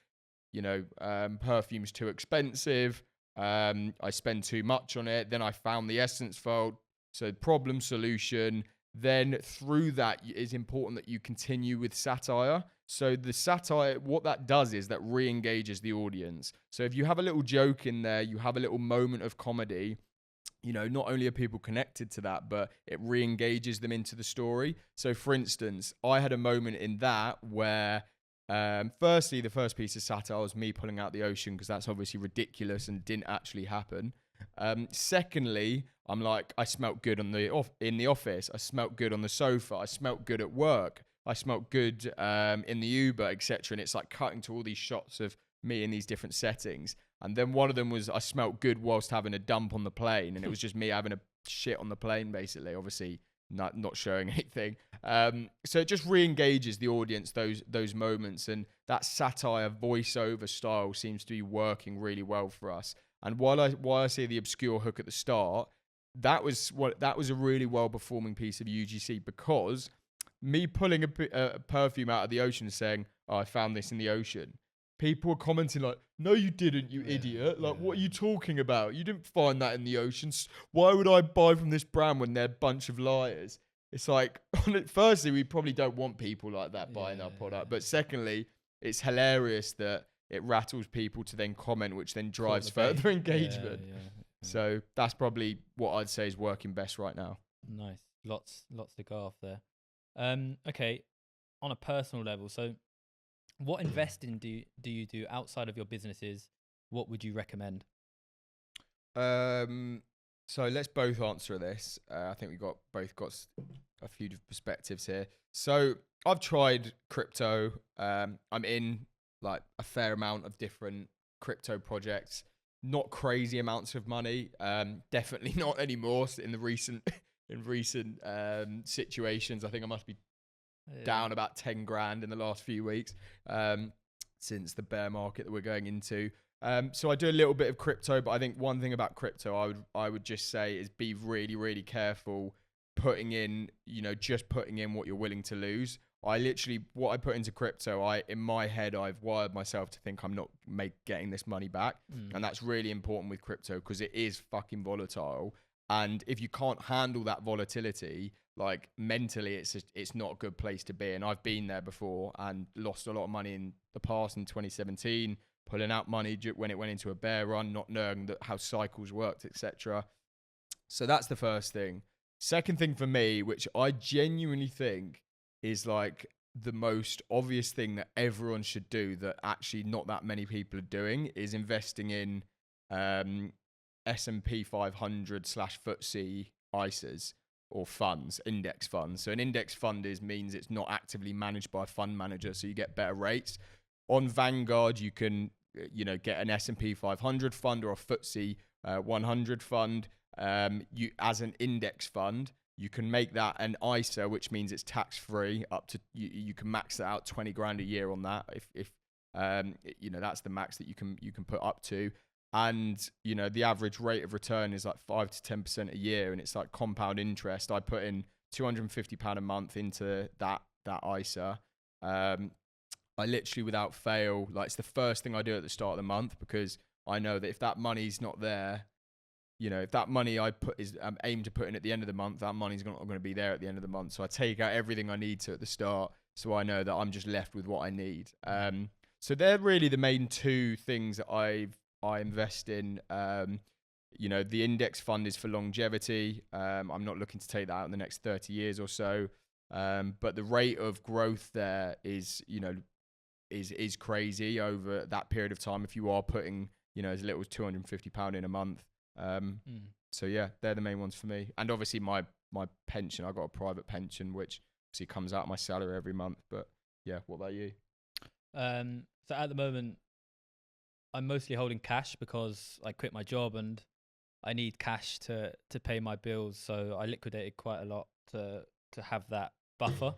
Perfume's too expensive. I spend too much on it. Then I found the Essence Vault. So problem, solution. Then through that, it's important that you continue with satire. So the satire, what that does is that re-engages the audience. So if you have a little joke in there, you have a little moment of comedy, not only are people connected to that, but it re-engages them into the story. So for instance, I had a moment in that where firstly, the first piece of satire was me pulling out the ocean because that's obviously ridiculous and didn't actually happen. Secondly, I'm like, I smelt good in the office. I smelt good on the sofa. I smelt good at work. I smelt good in the Uber, etc. And it's like cutting to all these shots of me in these different settings. And then one of them was I smelt good whilst having a dump on the plane, and it was just me having a shit on the plane, basically. Obviously, not showing anything. So it just re-engages the audience those moments, and that satire voiceover style seems to be working really well for us. And while I see the obscure hook at the start, that was a really well performing piece of UGC because me pulling a perfume out of the ocean and saying, "Oh, I found this in the ocean." People were commenting like, "No, you didn't, you idiot! Like, what are you talking about? You didn't find that in the ocean. Why would I buy from this brand when they're a bunch of liars?" It's like, firstly, we probably don't want people like that buying our product, but secondly, it's hilarious that it rattles people to then comment, which then drives further engagement. So that's probably what I'd say is working best right now. Nice, lots to go off there. Okay, on a personal level, so what investing do you do outside of your businesses? What would you recommend? So let's both answer this. I think we both got a few perspectives here. So I've tried crypto. I'm in like a fair amount of different crypto projects. not crazy amounts of money. Definitely not anymore in the recent situations. I think I must be down about 10 grand in the last few weeks since the bear market that we're going into. So I do a little bit of crypto, but I think one thing about crypto I would just say is be really, really careful putting in, just putting in what you're willing to lose. What I put into crypto, in my head, I've wired myself to think I'm not getting this money back. And that's really important with crypto because it is fucking volatile. And if you can't handle that volatility, like mentally, it's not a good place to be. And I've been there before and lost a lot of money in the past in 2017, pulling out money when it went into a bear run, not knowing how cycles worked, etc. So that's the first thing. Second thing for me, which I genuinely think is like the most obvious thing that everyone should do that actually not that many people are doing, is investing in S&P 500 / FTSE ISAs or funds, index funds. So an index fund means it's not actively managed by a fund manager, so you get better rates. On Vanguard, you can get an S&P 500 fund or a FTSE 100 fund. You as an index fund, you can make that an ISA, which means it's tax free up to you can max that out 20 grand a year on that if that's the max that you can put up to. And the average rate of return is like 5 to 10% a year, and it's like compound interest. I put in £250 a month into that ISA. I literally, without fail, like it's the first thing I do at the start of the month, because I know that if that money's not there, if that money I put is aim to put in at the end of the month, that money's not going to be there at the end of the month. So I take out everything I need to at the start, so I know that I'm just left with what I need. So they're really the main two things that I invest in. The index fund is for longevity. I'm not looking to take that out in the next 30 years or so. But the rate of growth there is crazy over that period of time if you are putting, as little as £250 in a month. So yeah, they're the main ones for me. And obviously my pension, I've got a private pension, which obviously comes out of my salary every month. But yeah, what about you? So at the moment, I'm mostly holding cash because I quit my job and I need cash to pay my bills. So I liquidated quite a lot to have that buffer.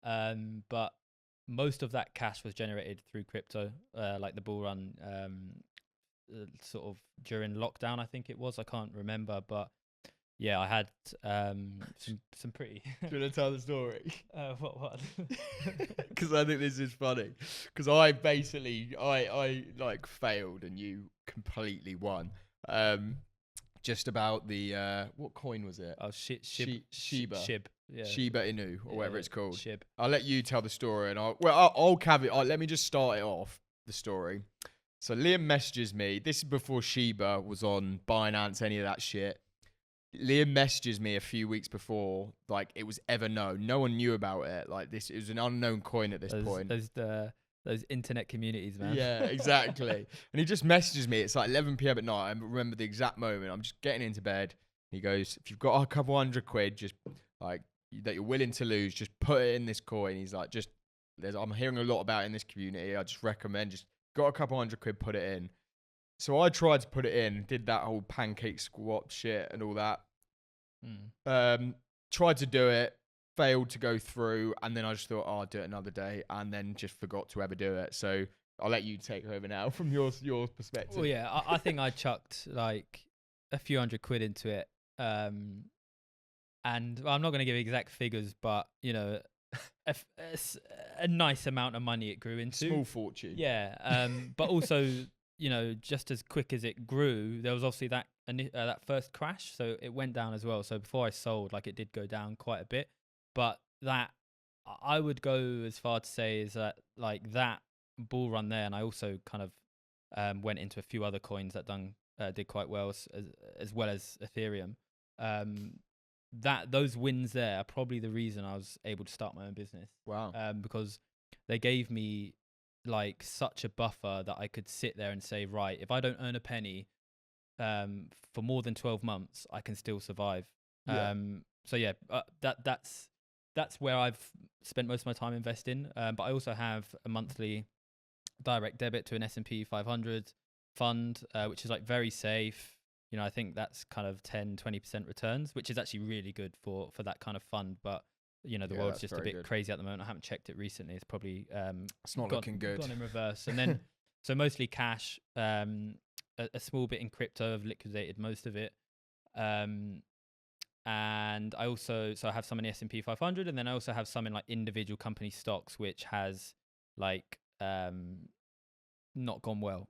But most of that cash was generated through crypto, like the bull run, sort of during lockdown, I think it was. I can't remember, but yeah, I had some pretty. Do you want to tell the story? What? Because I think this is funny. Because I basically I like failed and you completely won. Just about the what coin was it? Oh, Shiba. Yeah. Shiba Inu or whatever it's called. Shib. I'll let you tell the story, and I'll caveat. Let me just start it off, the story. So Liam messages me. This is before Shiba was on Binance, any of that shit. Liam messages me a few weeks before, like it was ever known. No one knew about it. Like it was an unknown coin at this point. Those internet communities, man. Yeah, exactly. And he just messages me. It's like 11 p.m. at night. I remember the exact moment. I'm just getting into bed. He goes, if you've got a couple £100, just like that you're willing to lose, just put it in this coin. He's like, I'm hearing a lot about it in this community. I just recommend, just got a couple £100, put it in. So I tried to put it in, did that whole pancake squat shit and all that. Tried to do it, failed to go through, and then I just thought, I'll do it another day, and then just forgot to ever do it. So I'll let you take over now from your perspective. Well, yeah, I think I chucked like a few £100 into it. And I'm not going to give exact figures, but a nice amount of money it grew into. Small fortune. Yeah. But also, just as quick as it grew, there was obviously that first crash, so it went down as well. So before I sold, like it did go down quite a bit, but that I would go as far to say is that like that bull run there, and I also kind of went into a few other coins that did quite well as well as Ethereum. Those wins there are probably the reason I was able to start my own business. Wow. Because they gave me like such a buffer that I could sit there and say, right, if I don't earn a penny for more than 12 months, I can still survive. Yeah. So yeah, that's where I've spent most of my time investing. But I also have a monthly direct debit to an S&P 500. fund, which is like very safe. You know, I think that's kind of 10-20% returns, which is actually really good for that kind of fund. But you know, the world's just a bit crazy at the moment. I haven't checked it recently. It's probably it's not looking good. Gone in reverse. And then so mostly cash, a small bit in crypto. I've liquidated most of it. And I also, so I have some in the S&P 500, and then I also have some in like individual company stocks, which has like not gone well.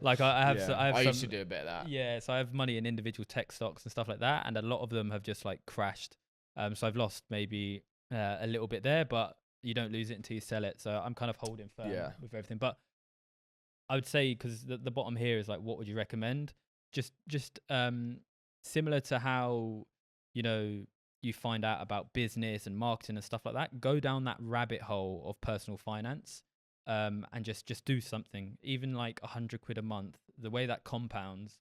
Like I used to do a bit of that. Yeah, so I have money in individual tech stocks and stuff like that, and a lot of them have just like crashed. So I've lost maybe a little bit there, but you don't lose it until you sell it. So I'm kind of holding firm with everything. But I would say, because the bottom here is like, what would you recommend? Just similar to how, you know, you find out about business and marketing and stuff like that, go down that rabbit hole of personal finance, and just do something, even like £100 a month. The way that compounds,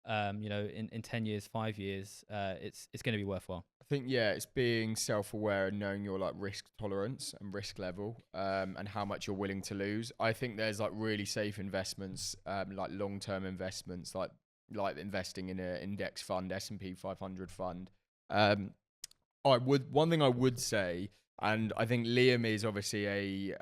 you know, in 10 years, 5 years, it's going to be worthwhile. I think, it's being self-aware and knowing your like risk tolerance and risk level, and how much you're willing to lose. I think there's like really safe investments, like long-term investments, like investing in an index fund, S&P 500 fund. One thing I would say, and I think Liam is obviously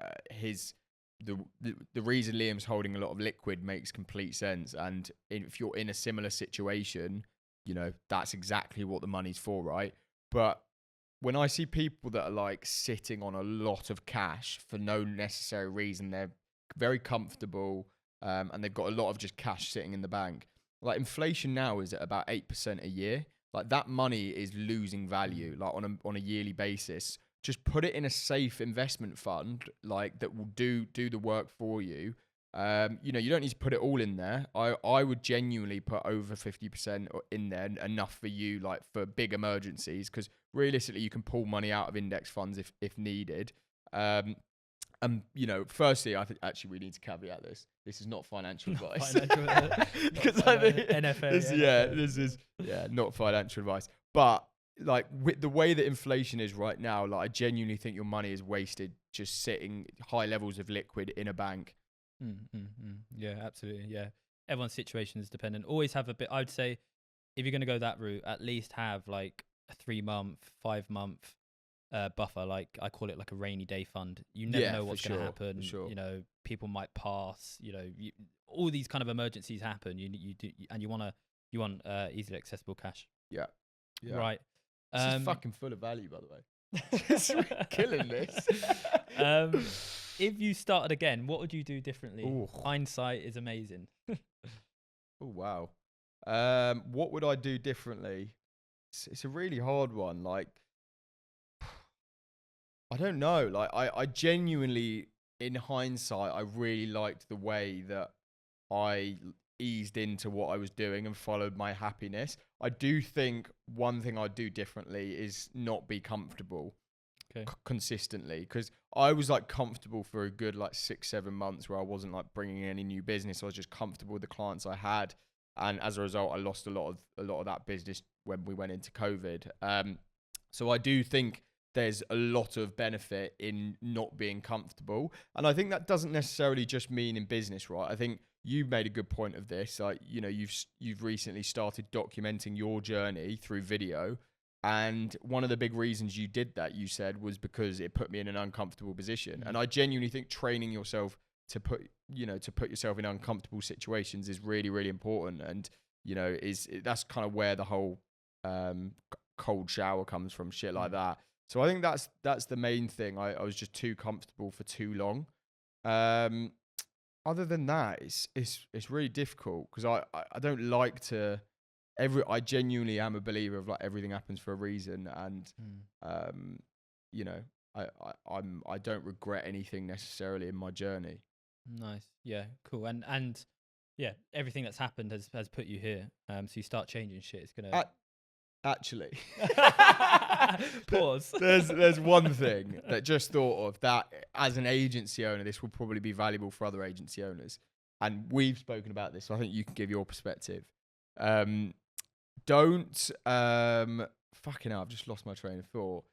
the reason Liam's holding a lot of liquid makes complete sense. And if you're in a similar situation, you know, that's exactly what the money's for, right? But when I see people that are like sitting on a lot of cash for no necessary reason, they're very comfortable, and they've got a lot of just cash sitting in the bank. Like inflation now is at about 8% a year. Like that money is losing value, like on a yearly basis. Just put it in a safe investment fund, like that will do the work for you. You know, you don't need to put it all in there. I would genuinely put over 50% in there, enough for you, like for big emergencies, because realistically you can pull money out of index funds if needed. You know, firstly, I think actually we need to caveat this. This is not financial advice. Because I think this is not financial advice. But like with the way that inflation is right now, like I genuinely think your money is wasted just sitting high levels of liquid in a bank. Yeah, absolutely. Yeah, everyone's situation is dependent. Always have a bit. I'd say if you're going to go that route, at least have like a 3-month, 5-month buffer. Like I call it like a rainy day fund. You never know what's going to happen. You know, people might pass. You know, all these kind of emergencies happen. You do, and you want easily accessible cash. Yeah. Right. This is fucking full of value, by the way. It's killing this. If you started again, what would you do differently? Ooh. Hindsight is amazing. Oh wow. What would I do differently? It's a really hard one. Like, I don't know. Like, I genuinely, in hindsight, I really liked the way that I eased into what I was doing and followed my happiness. I do think one thing I'd do differently is not be comfortable consistently, because I was like comfortable for a good like 6-7 months where I wasn't like bringing in any new business. I was just comfortable with the clients I had, and as a result I lost a lot of that business when we went into COVID. So I do think there's a lot of benefit in not being comfortable, and I think that doesn't necessarily just mean in business, right? I think you made a good point of this. Like, you know, you've recently started documenting your journey through video, and one of the big reasons you did that, you said, was because it put me in an uncomfortable position. And I genuinely think training yourself to put yourself in uncomfortable situations is really, really important. And, you know, that's kind of where the whole cold shower comes from, shit like that. So I think that's the main thing. I was just too comfortable for too long. Other than that, it's really difficult, because I don't like to. I genuinely am a believer of like everything happens for a reason, and you know, I don't regret anything necessarily in my journey. Nice, yeah, cool, and yeah, everything that's happened has put you here. So you start changing shit. It's gonna actually pause. There's one thing that just thought of, that as an agency owner, this will probably be valuable for other agency owners, and we've spoken about this, so I think you can give your perspective. Don't fucking hell, I've just lost my train of thought.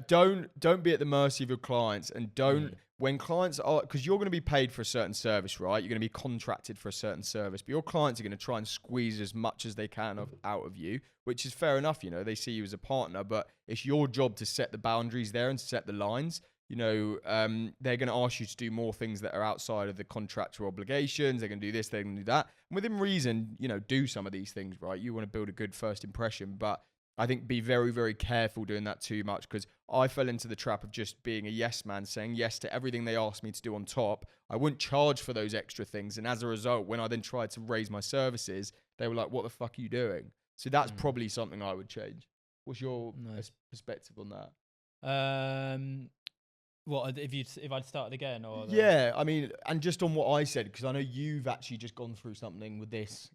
Don't be at the mercy of your clients, and don't when clients are, because you're going to be paid for a certain service, right? You're going to be contracted for a certain service, but your clients are going to try and squeeze as much as they can out of you, which is fair enough. You know, they see you as a partner, but it's your job to set the boundaries there and set the lines. You know, they're going to ask you to do more things that are outside of the contractual obligations. They're going to do this, they're going to do that. And within reason, you know, do some of these things, right? You want to build a good first impression, but I think be very, very careful doing that too much, because I fell into the trap of just being a yes man, saying yes to everything they asked me to do on top. I wouldn't charge for those extra things. And as a result, when I then tried to raise my services, they were like, what the fuck are you doing? So that's probably something I would change. What's your perspective on that? What if I'd started again, or yeah, I mean, and just on what I said, because I know you've actually just gone through something with this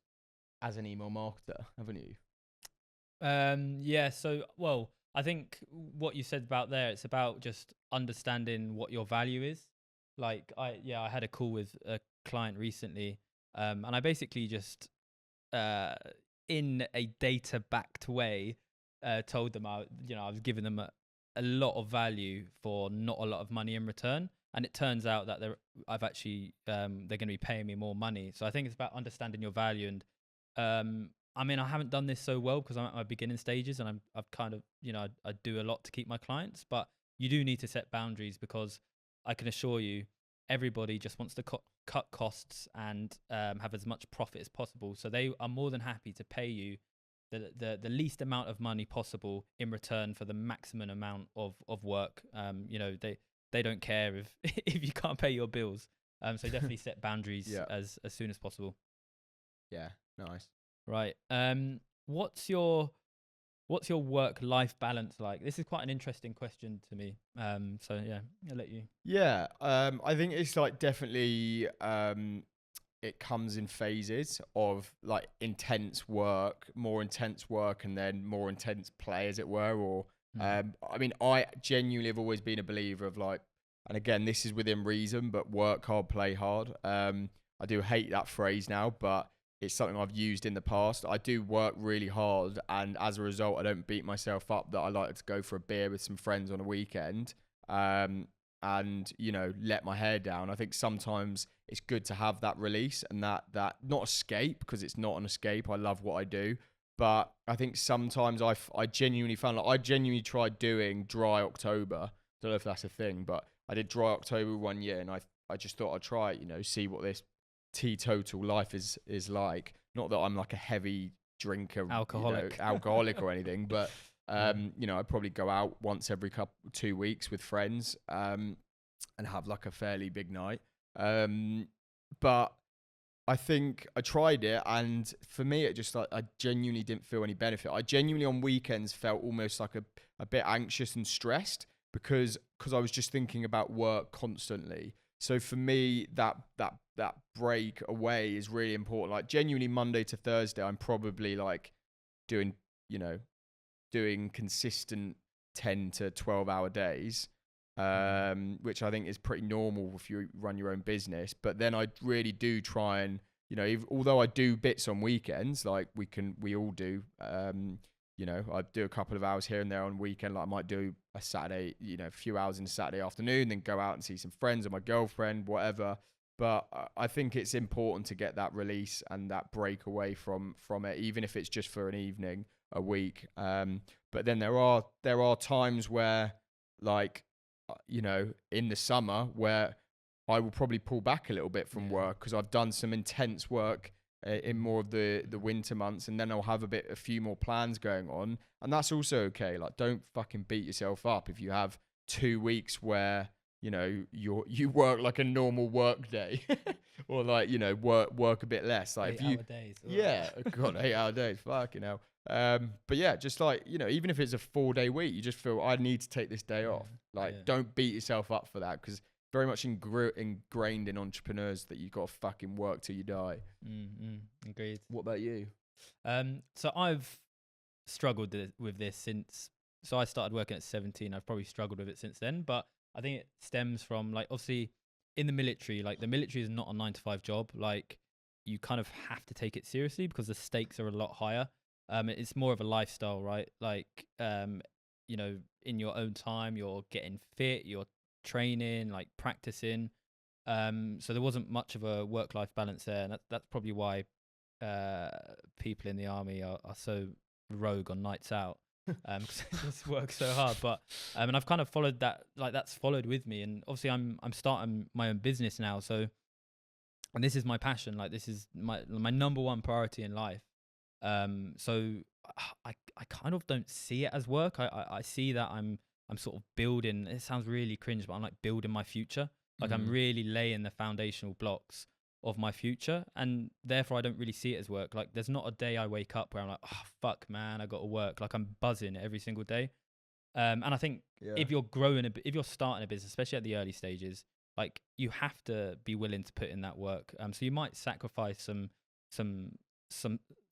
as an email marketer, haven't you? Yeah, so well, I think what you said about there, it's about just understanding what your value is. Like I had a call with a client recently, and I basically just in a data backed way told them I was giving them a lot of value for not a lot of money in return, and it turns out that they're going to be paying me more money. So I think it's about understanding your value. And I mean, I haven't done this so well because I'm at my beginning stages, and I've kind of, I do a lot to keep my clients, but you do need to set boundaries, because I can assure you, everybody just wants to cut costs and have as much profit as possible. So they are more than happy to pay you the least amount of money possible in return for the maximum amount of work. They don't care if you can't pay your bills. So definitely set boundaries as soon as possible. Yeah, nice. Right. What's your work-life balance like? This is quite an interesting question to me. So yeah, I'll let you. Yeah. I think it's like definitely it comes in phases of like more intense work, and then more intense play, as it were. Or I mean, I genuinely have always been a believer of like, and again, this is within reason, but work hard, play hard. I do hate that phrase now, but it's something I've used in the past. I do work really hard, and as a result, I don't beat myself up that I like to go for a beer with some friends on a weekend, and, let my hair down. I think sometimes it's good to have that release and that not escape, because it's not an escape. I love what I do. But I think sometimes I genuinely found, like, I genuinely tried doing dry October. Don't know if that's a thing, but I did dry October one year, and I just thought I'd try it, see what this teetotal life is like. Not that I'm like a heavy drinker, alcoholic or anything, but I'd probably go out once every 2 weeks with friends, and have like a fairly big night. But I think I tried it, and for me, it just like I genuinely didn't feel any benefit. I genuinely on weekends felt almost like a bit anxious and stressed, because I was just thinking about work constantly. So for me, that break away is really important. Like genuinely Monday to Thursday, I'm probably like doing consistent 10 to 12 hour days, which I think is pretty normal if you run your own business. But then I really do try and, although I do bits on weekends, like we all do, I do a couple of hours here and there on weekend. Like I might do a Saturday, a few hours in a Saturday afternoon, then go out and see some friends or my girlfriend, whatever. But I think it's important to get that release and that break away from it, even if it's just for an evening a week. But then there are times where, like, in the summer, where I will probably pull back a little bit from work, because I've done some intense work in more of the winter months, and then I'll have a few more plans going on, and that's also okay. Like, don't fucking beat yourself up if you have 2 weeks where you work like a normal work day, or like work a bit less. Like 8 hour days. God, 8 hour days, fucking hell. But yeah, just like even if it's a 4-day week, you just feel I need to take this day off. Like, don't beat yourself up for that, because very much ingrained in entrepreneurs that you got to fucking work till you die. Agreed. What about you? So I've struggled with this since. So I started working at 17. I've probably struggled with it since then, but I think it stems from, like, obviously in the military, like the military is not a 9-to-5 job. Like, you kind of have to take it seriously because the stakes are a lot higher. It's more of a lifestyle, right? Like, in your own time, you're getting fit, you're training, like practicing. So there wasn't much of a work-life balance there, and that's probably why people in the army are so rogue on nights out, because they just work so hard. But and I've kind of followed that, like that's followed with me, and obviously I'm starting my own business now, so, and this is my passion, like this is my number one priority in life. So I kind of don't see it as work. I see that I'm sort of building. It sounds really cringe, but I'm like building my future. Like I'm really laying the foundational blocks of my future, and therefore I don't really see it as work. Like there's not a day I wake up where I'm like, oh fuck man, I got to work. Like I'm buzzing every single day. And I think if you're if you're starting a business, especially at the early stages, like you have to be willing to put in that work. So you might sacrifice some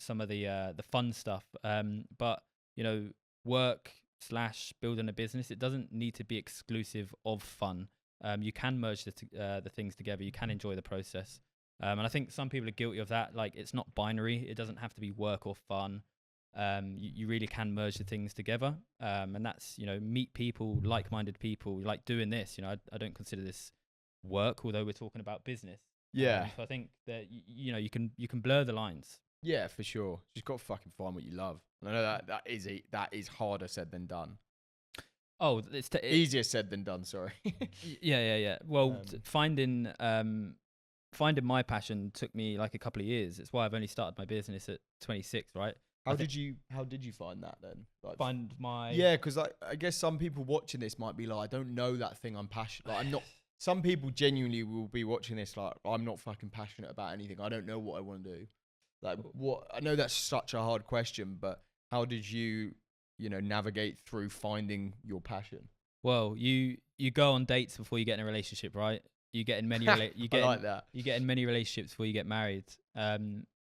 of the fun stuff. But work / building a business, it doesn't need to be exclusive of fun. You can merge the things together. You can enjoy the process. And I think some people are guilty of that. Like it's not binary. It doesn't have to be work or fun. You really can merge the things together. And that's, meet people, like-minded people, like doing this. I don't consider this work, although we're talking about business. Yeah. So I think that, you can blur the lines. Yeah, for sure. You just got to fucking find what you love. And I know that is harder said than done. Oh, it's easier said than done. Sorry. Yeah. Well, finding my passion took me like a couple of years. It's why I've only started my business at 26, right? How did you find that then? Like, find my because I guess some people watching this might be like, I don't know that thing I'm passionate. Like, I'm not. Some people genuinely will be watching this like, I'm not fucking passionate about anything. I don't know what I want to do. Like, what? I know that's such a hard question, but how did you navigate through finding your passion? Well, you go on dates before you get in a relationship, right? You get in many you get in many relationships before you get married.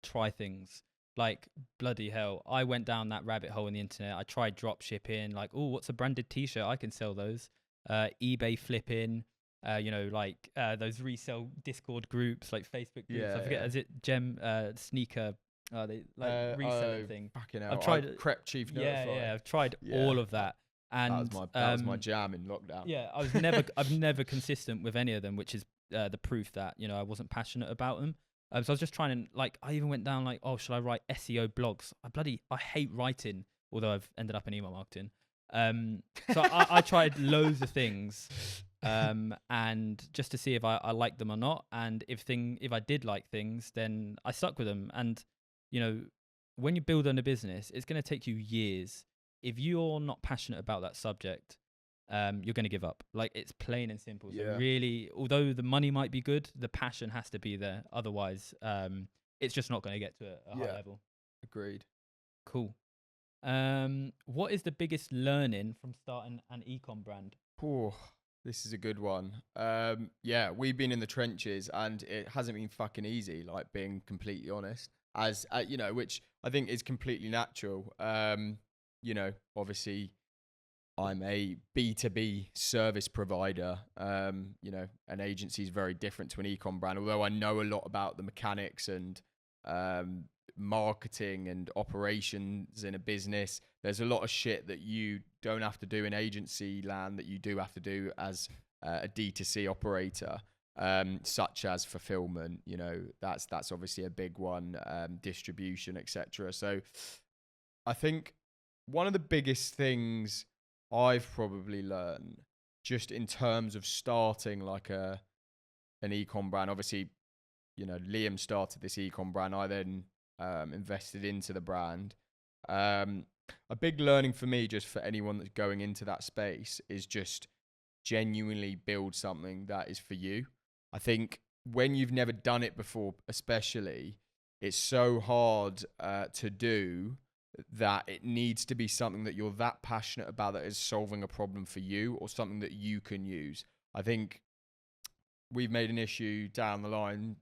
Try things. Like bloody hell, I went down that rabbit hole on the internet. I tried drop shipping, like, oh, what's a branded t-shirt? I can sell those. eBay flipping, those resale Discord groups, like Facebook groups. I forget, is it Gem Sneaker? They like reselling thing. Fucking hell. I've tried Crep Chief Notified. Yeah, I've tried all of that. And that was my jam in lockdown. Yeah, I've never consistent with any of them, which is the proof that I wasn't passionate about them. So I was just trying to, I even went down like, oh, should I write SEO blogs? I hate writing, although I've ended up in email marketing. So I tried loads of things, and just to see if I liked them or not. And if I did like things, then I stuck with them. And when you build on a business, it's going to take you years. If you're not passionate about that subject, you're going to give up. Like, it's plain and simple. So really, although the money might be good, the passion has to be there. Otherwise, it's just not going to get to a high level. Agreed. Cool. What is the biggest learning from starting an ecom brand? Oh, this is a good one. We've been in the trenches, and it hasn't been fucking easy, like, being completely honest, as which I think is completely natural. Obviously I'm a B2B service provider. An agency is very different to an ecom brand, although I know a lot about the mechanics and marketing and operations in a business. There's a lot of shit that you don't have to do in agency land that you do have to do as a D2C operator, such as fulfillment. That's obviously a big one, distribution, etc. So I think one of the biggest things I've probably learned, just in terms of starting like an ecom brand, obviously, Liam started this ecom brand. I then invested into the brand. A big learning for me, just for anyone that's going into that space, is just genuinely build something that is for you. I think when you've never done it before, especially, it's so hard to do, that it needs to be something that you're that passionate about, that is solving a problem for you, or something that you can use. I think we've made an issue down the line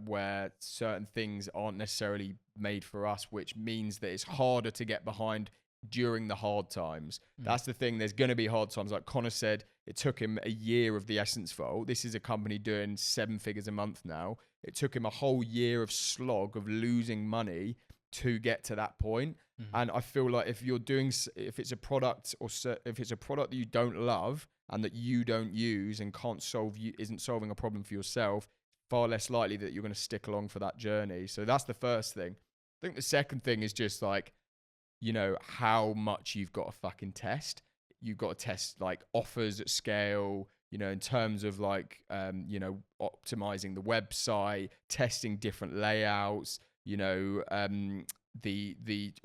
where certain things aren't necessarily made for us, which means that it's harder to get behind during the hard times. That's the thing. There's going to be hard times. Like Connor said, it took him a year of the Essence Vault. This is a company doing 7 figures a month now. It took him a whole year of slog of losing money to get to that point. And I feel like if it's a product if it's a product that you don't love and that you don't use and isn't solving a problem for yourself, far less likely that you're going to stick along for that journey. So that's the first thing. I think the second thing is just like, how much you've got to fucking test. You've got to test like offers at scale, in terms of like, optimizing the website, testing different layouts, the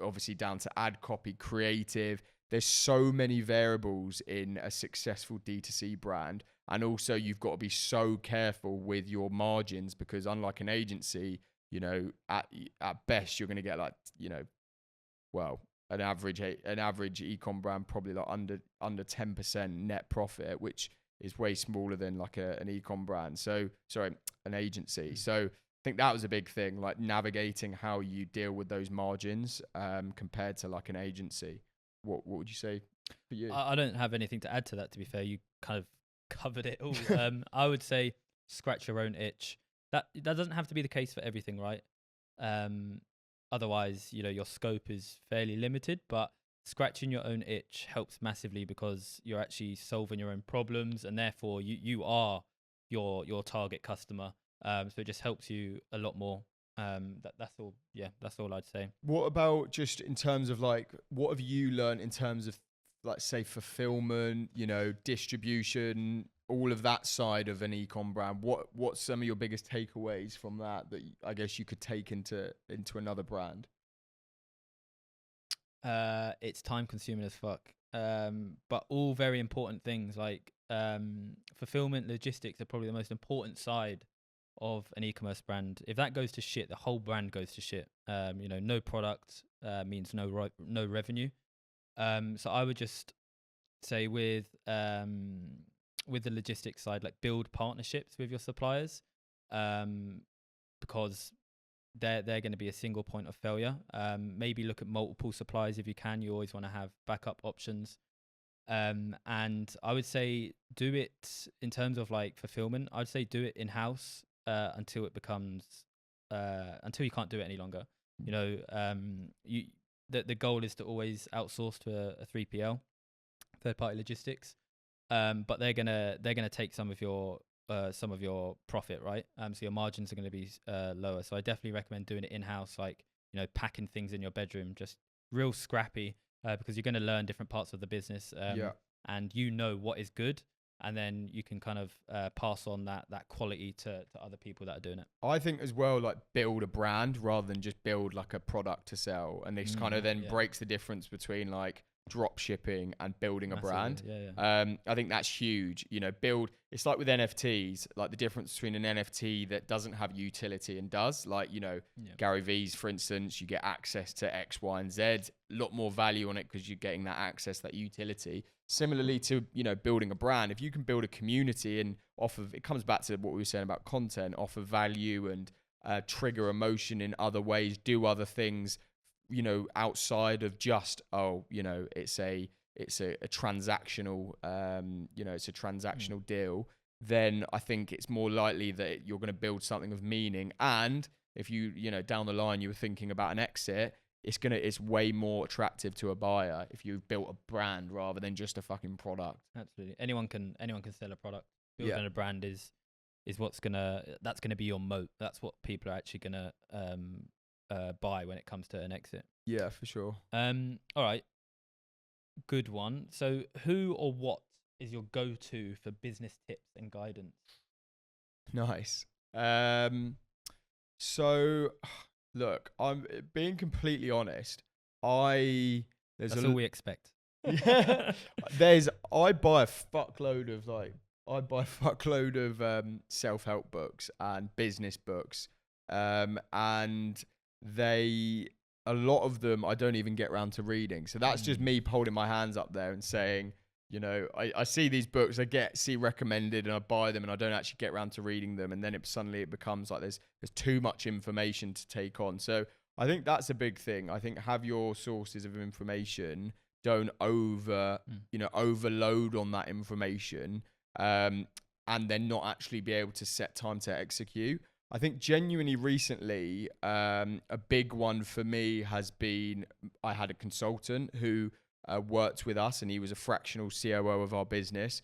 obviously down to ad copy, creative. There's so many variables in a successful D2C brand. And also you've got to be so careful with your margins, because unlike an agency, at best you're going to get like, an average ecom brand probably like under 10% net profit, which is way smaller than like an ecom brand. So sorry, an agency. So I think that was a big thing, like navigating how you deal with those margins compared to like an agency. What would you say for you? I don't have anything to add to that, to be fair. You kind of covered it all. I would say scratch your own itch. That doesn't have to be the case for everything, right? Otherwise, your scope is fairly limited, but scratching your own itch helps massively, because you're actually solving your own problems, and therefore you are your target customer. So it just helps you a lot more. That's all. Yeah, that's all I'd say. What about just in terms of like, what have you learned in terms of like, say, fulfillment, distribution, all of that side of an ecom brand? What's some of your biggest takeaways from that I guess you could take into another brand? It's time consuming as fuck. But all very important things, like fulfillment, logistics are probably the most important side of an e-commerce brand. If that goes to shit, the whole brand goes to shit. No product means no revenue. So I would just say with the logistics side, like build partnerships with your suppliers, because they're going to be a single point of failure. Maybe look at multiple suppliers if you can. You always want to have backup options. And I would say do it in terms of like fulfillment. I'd say do it in-house until it becomes until you can't do it any longer. The goal is to always outsource to a 3PL, third-party logistics. But they're gonna take some of your profit, right? So your margins are going to be lower. So I definitely recommend doing it in-house, like packing things in your bedroom, just real scrappy, because you're going to learn different parts of the business, and what is good, and then you can kind of pass on that quality to other people that are doing it. I think as well, like build a brand rather than just build like a product to sell, and this kind of then breaks the difference between like drop shipping and building a brand. I think that's huge. It's like with NFTs, like the difference between an NFT that doesn't have utility and does, like Gary V's, for instance, you get access to X, Y, and Z, a lot more value on it because you're getting that access, that utility. Similarly to building a brand, if you can build a community and it comes back to what we were saying about content, offer value and trigger emotion in other ways, do other things outside of just it's a transactional it's a transactional deal, then I think it's more likely that you're going to build something of meaning. And if you down the line you were thinking about an exit, it's way more attractive to a buyer if you've built a brand rather than just a fucking product. Absolutely, anyone can sell a product. Building a brand is that's gonna be your moat. That's what people are actually gonna buy when it comes to an exit. Yeah, for sure. All right, good one. So who or what is your go-to for business tips and guidance? Nice. So look, I'm being completely honest. That's all we expect. Yeah. I buy a fuckload of self-help books and business books, and a lot of them I don't even get around to reading. So that's just me holding my hands up there and saying, I see these books, see recommended, and I buy them, and I don't actually get around to reading them, and then it becomes like there's too much information to take on. So I think that's a big thing. I think have your sources of information. Don't overload on that information, and then not actually be able to set time to execute. I think genuinely recently, a big one for me has been I had a consultant who worked with us, and he was a fractional COO of our business.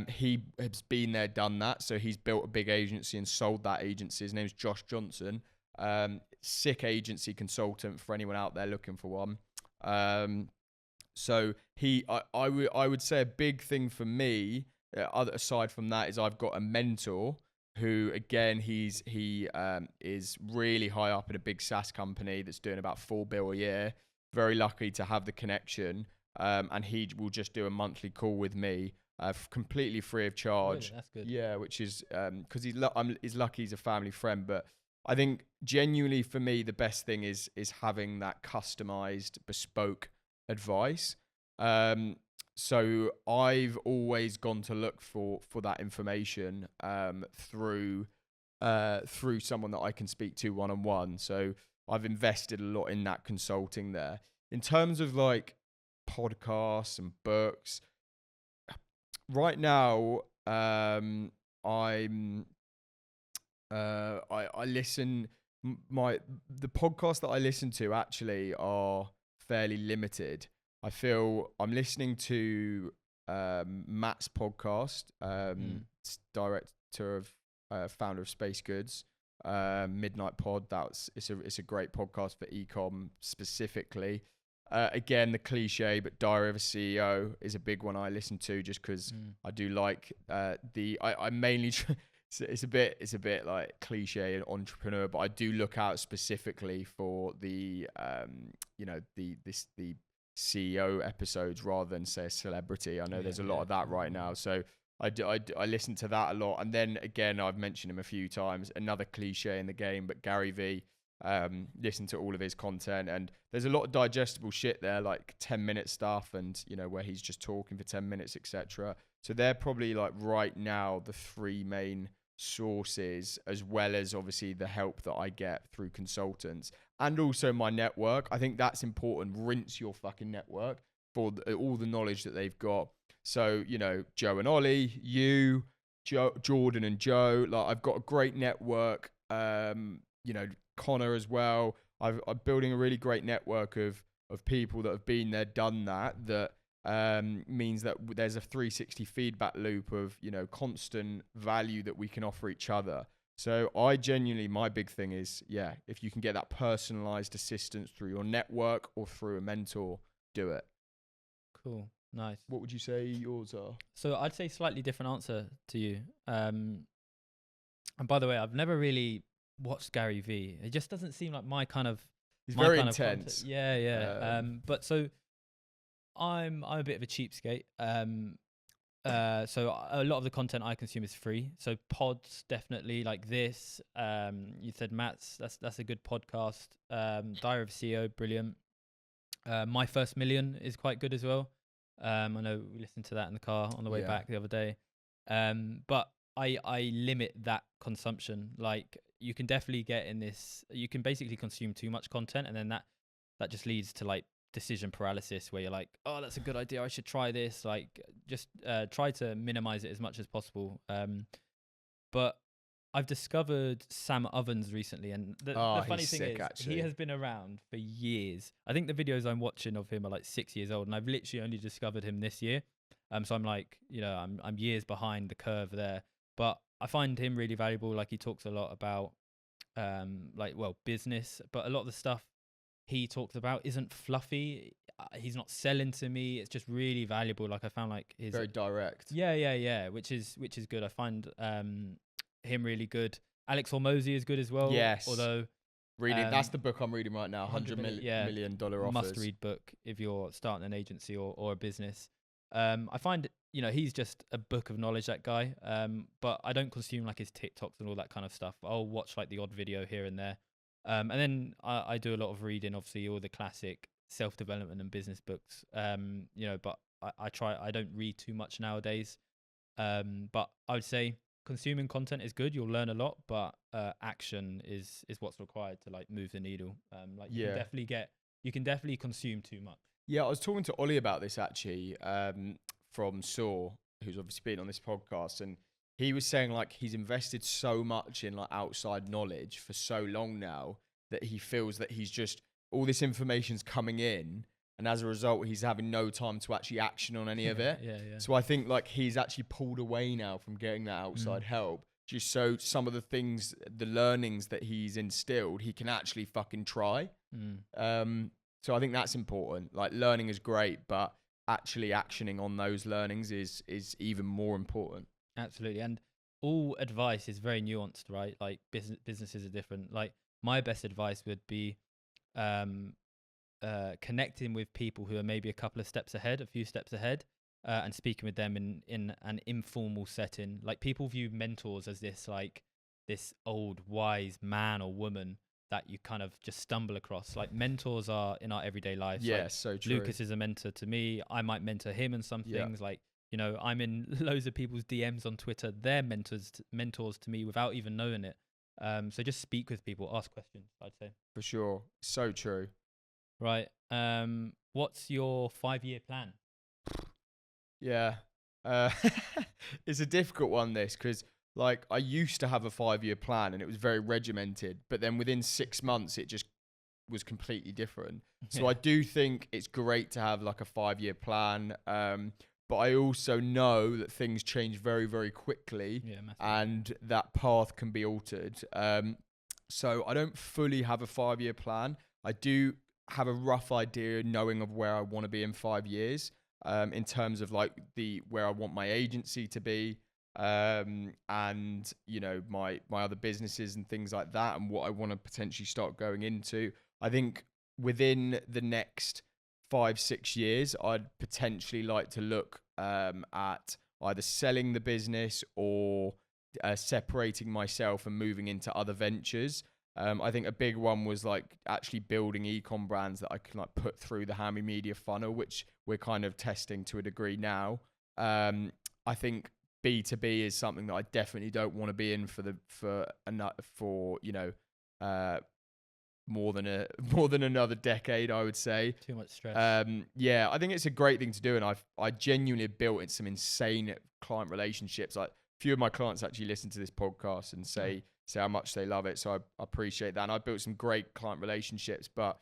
He has been there, done that. So he's built a big agency and sold that agency. His name's Josh Johnson. Sick agency consultant for anyone out there looking for one. So I would say a big thing for me, aside from that, is I've got a mentor who, again, he is really high up in a big SaaS company that's doing about $4 billion a year. Very lucky to have the connection, and he will just do a monthly call with me, completely free of charge. Really? That's good. Yeah, which is because he's lucky he's a family friend. But I think genuinely for me, the best thing is having that customized, bespoke advice. So I've always gone to look for that information through someone that I can speak to one-on-one. So I've invested a lot in that consulting there. In terms of like podcasts and books, right now I listen. The podcasts that I listen to actually are fairly limited. I feel I'm listening to Matt's podcast, director of founder of Space Goods, Midnight Pod. It's a great podcast for ecom specifically. Again, the cliche, but Diary of a CEO is a big one I listen to just because I do like I mainly. It's a bit like cliche and entrepreneur, but I do look out specifically for the CEO episodes rather than say a celebrity. I know there's a lot of that right now, so I listen to that a lot. And then again, I've mentioned him a few times, another cliche in the game, but Gary V. Listen to all of his content, and there's a lot of digestible shit there, like 10-minute stuff, and where he's just talking for 10 minutes, etc. So they're probably like right now the three main sources, as well as obviously the help that I get through consultants and also my network. I think that's important. Rinse your fucking network for all the knowledge that they've got. So Joe and Ollie, you, Jordan and Joe, like I've got a great network. Connor as well. I'm building a really great network of people that have been there, done that means that there's a 360 feedback loop of constant value that we can offer each other. So I genuinely, my big thing is, if you can get that personalized assistance through your network or through a mentor, do it. Cool. Nice. What would you say yours are? So I'd say slightly different answer to you. And by the way, I've never really watched Gary V. It just doesn't seem like my kind of. He's very intense. Yeah. But so I'm a bit of a cheapskate. So a lot of the content I consume is free. So pods, definitely, like this. You said Matt's, that's a good podcast. Diary of a CEO, brilliant. My First Million is quite good as well. I know we listened to that in the car on the way back the other day. But I limit that consumption. Like you can definitely get in this, you can basically consume too much content, and then that just leads to like decision paralysis, where you're like, oh, that's a good idea, I should try this. Like just try to minimize it as much as possible. But I've discovered Sam Ovens recently, and the funny thing is actually, he has been around for years. I think the videos I'm watching of him are like 6 years old, and I've literally only discovered him this year. So I'm like, I'm years behind the curve there. But I find him really valuable. Like he talks a lot about business, but a lot of the stuff he talks about isn't fluffy. He's not selling to me. It's just really valuable. Like I found like his very direct. Yeah. Which is good. I find him really good. Alex Hormozy is good as well. Yes. Although reading, that's the book I'm reading right now. $100 million offers. Must read book if you're starting an agency or a business. I find he's just a book of knowledge, that guy. But I don't consume like his TikToks and all that kind of stuff. I'll watch like the odd video here and there. And then I do a lot of reading, obviously, all the classic self-development and business books. But I don't read too much nowadays. But I would say consuming content is good. You'll learn a lot, but action is what's required to like move the needle. You can definitely consume too much. Yeah, I was talking to Ollie about this actually, from Saw, who's obviously been on this podcast, and he was saying like he's invested so much in like outside knowledge for so long now that he feels that he's just all this information's coming in, and as a result he's having no time to actually action on any of it. Yeah. So I think like he's actually pulled away now from getting that outside help, just so some of the things, the learnings that he's instilled, he can actually fucking try. So I think that's important. Like learning is great, but actually actioning on those learnings is even more important. Absolutely. And all advice is very nuanced, right? Like businesses are different. Like my best advice would be connecting with people who are maybe a couple of steps ahead, a few steps ahead, and speaking with them in an informal setting. Like people view mentors as this old wise man or woman that you kind of just stumble across. Like mentors are in our everyday lives. Yeah, like, so true. Lucas is a mentor to me. I might mentor him in some things. Like, you know, I'm in loads of people's DMs on Twitter. They're mentors to me without even knowing it. So just speak with people, ask questions, I'd say. For sure. So true. Right. What's your 5-year plan? Yeah. It's a difficult one, this, because like I used to have a 5-year plan and it was very regimented, but then within 6 months it just was completely different. So I do think it's great to have like a 5-year plan. But I also know that things change very, very quickly, and that path can be altered. So I don't fully have a 5-year plan. I do have a rough idea knowing of where I want to be in 5 years, in terms of like where I want my agency to be, and you know, my other businesses and things like that, and what I want to potentially start going into. I think within the next 5-6 years, I'd potentially like to look at either selling the business or separating myself and moving into other ventures. I think a big one was like actually building ecom brands that I can like put through the Hammy Media funnel, which we're kind of testing to a degree now. I think B2B is something that I definitely don't want to be in for you know, more than another decade, I would say. Too much stress. Yeah, I think it's a great thing to do, and I genuinely built some insane client relationships. Like a few of my clients actually listen to this podcast and say how much they love it, so I appreciate that. And I built some great client relationships, but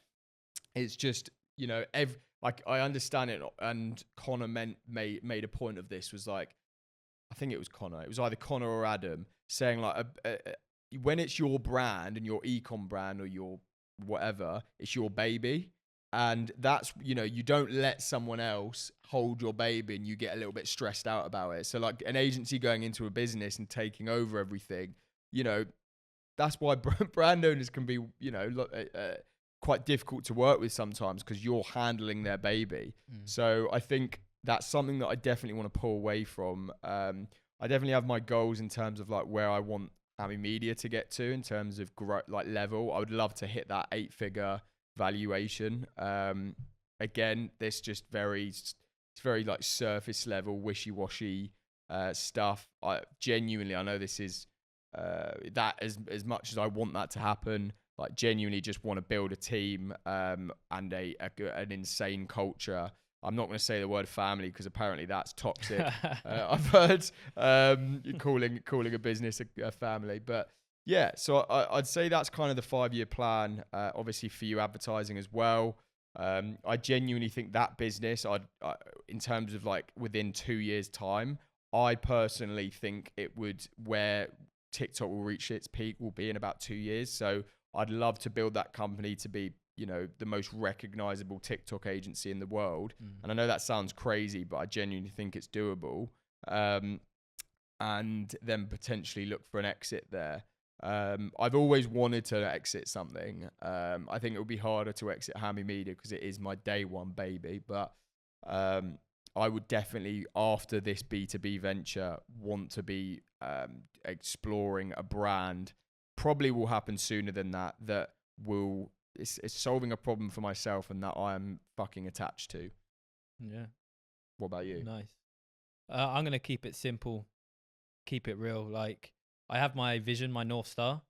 it's just, you know, I understand it. And Connor made a point of this, was like, I think it was Connor. It was either Connor or Adam saying like, when it's your brand and your ecom brand or your whatever, it's your baby. And that's, you know, you don't let someone else hold your baby and you get a little bit stressed out about it. So like an agency going into a business and taking over everything, you know, that's why brand owners can be, you know, quite difficult to work with sometimes, because you're handling their baby. So I think that's something that I definitely want to pull away from. I definitely have my goals in terms of like where I want Hammy Media to get to in terms of like level. I would love to hit that 8-figure valuation. Again, this just it's very like surface level, wishy-washy stuff. I know this is that as much as I want that to happen, like genuinely just want to build a team and an insane culture. I'm not going to say the word family because apparently that's toxic. I've heard calling a business a family, but yeah. So I'd say that's kind of the 5-year plan. Obviously for you, advertising as well. I genuinely think that business, in terms of like within 2 years' time, I personally think where TikTok will reach its peak will be in about 2 years. So I'd love to build that company to be, you know, the most recognizable TikTok agency in the world. And I know that sounds crazy, but I genuinely think it's doable. And then potentially look for an exit there. I've always wanted to exit something. I think it would be harder to exit Hammy Media because it is my day one baby. But I would definitely, after this B2B venture, want to be exploring a brand. Probably will happen sooner than that. It's solving a problem for myself and that I am fucking attached to. Yeah. What about you? Nice. I'm going to keep it simple, keep it real. Like I have my vision, my North Star,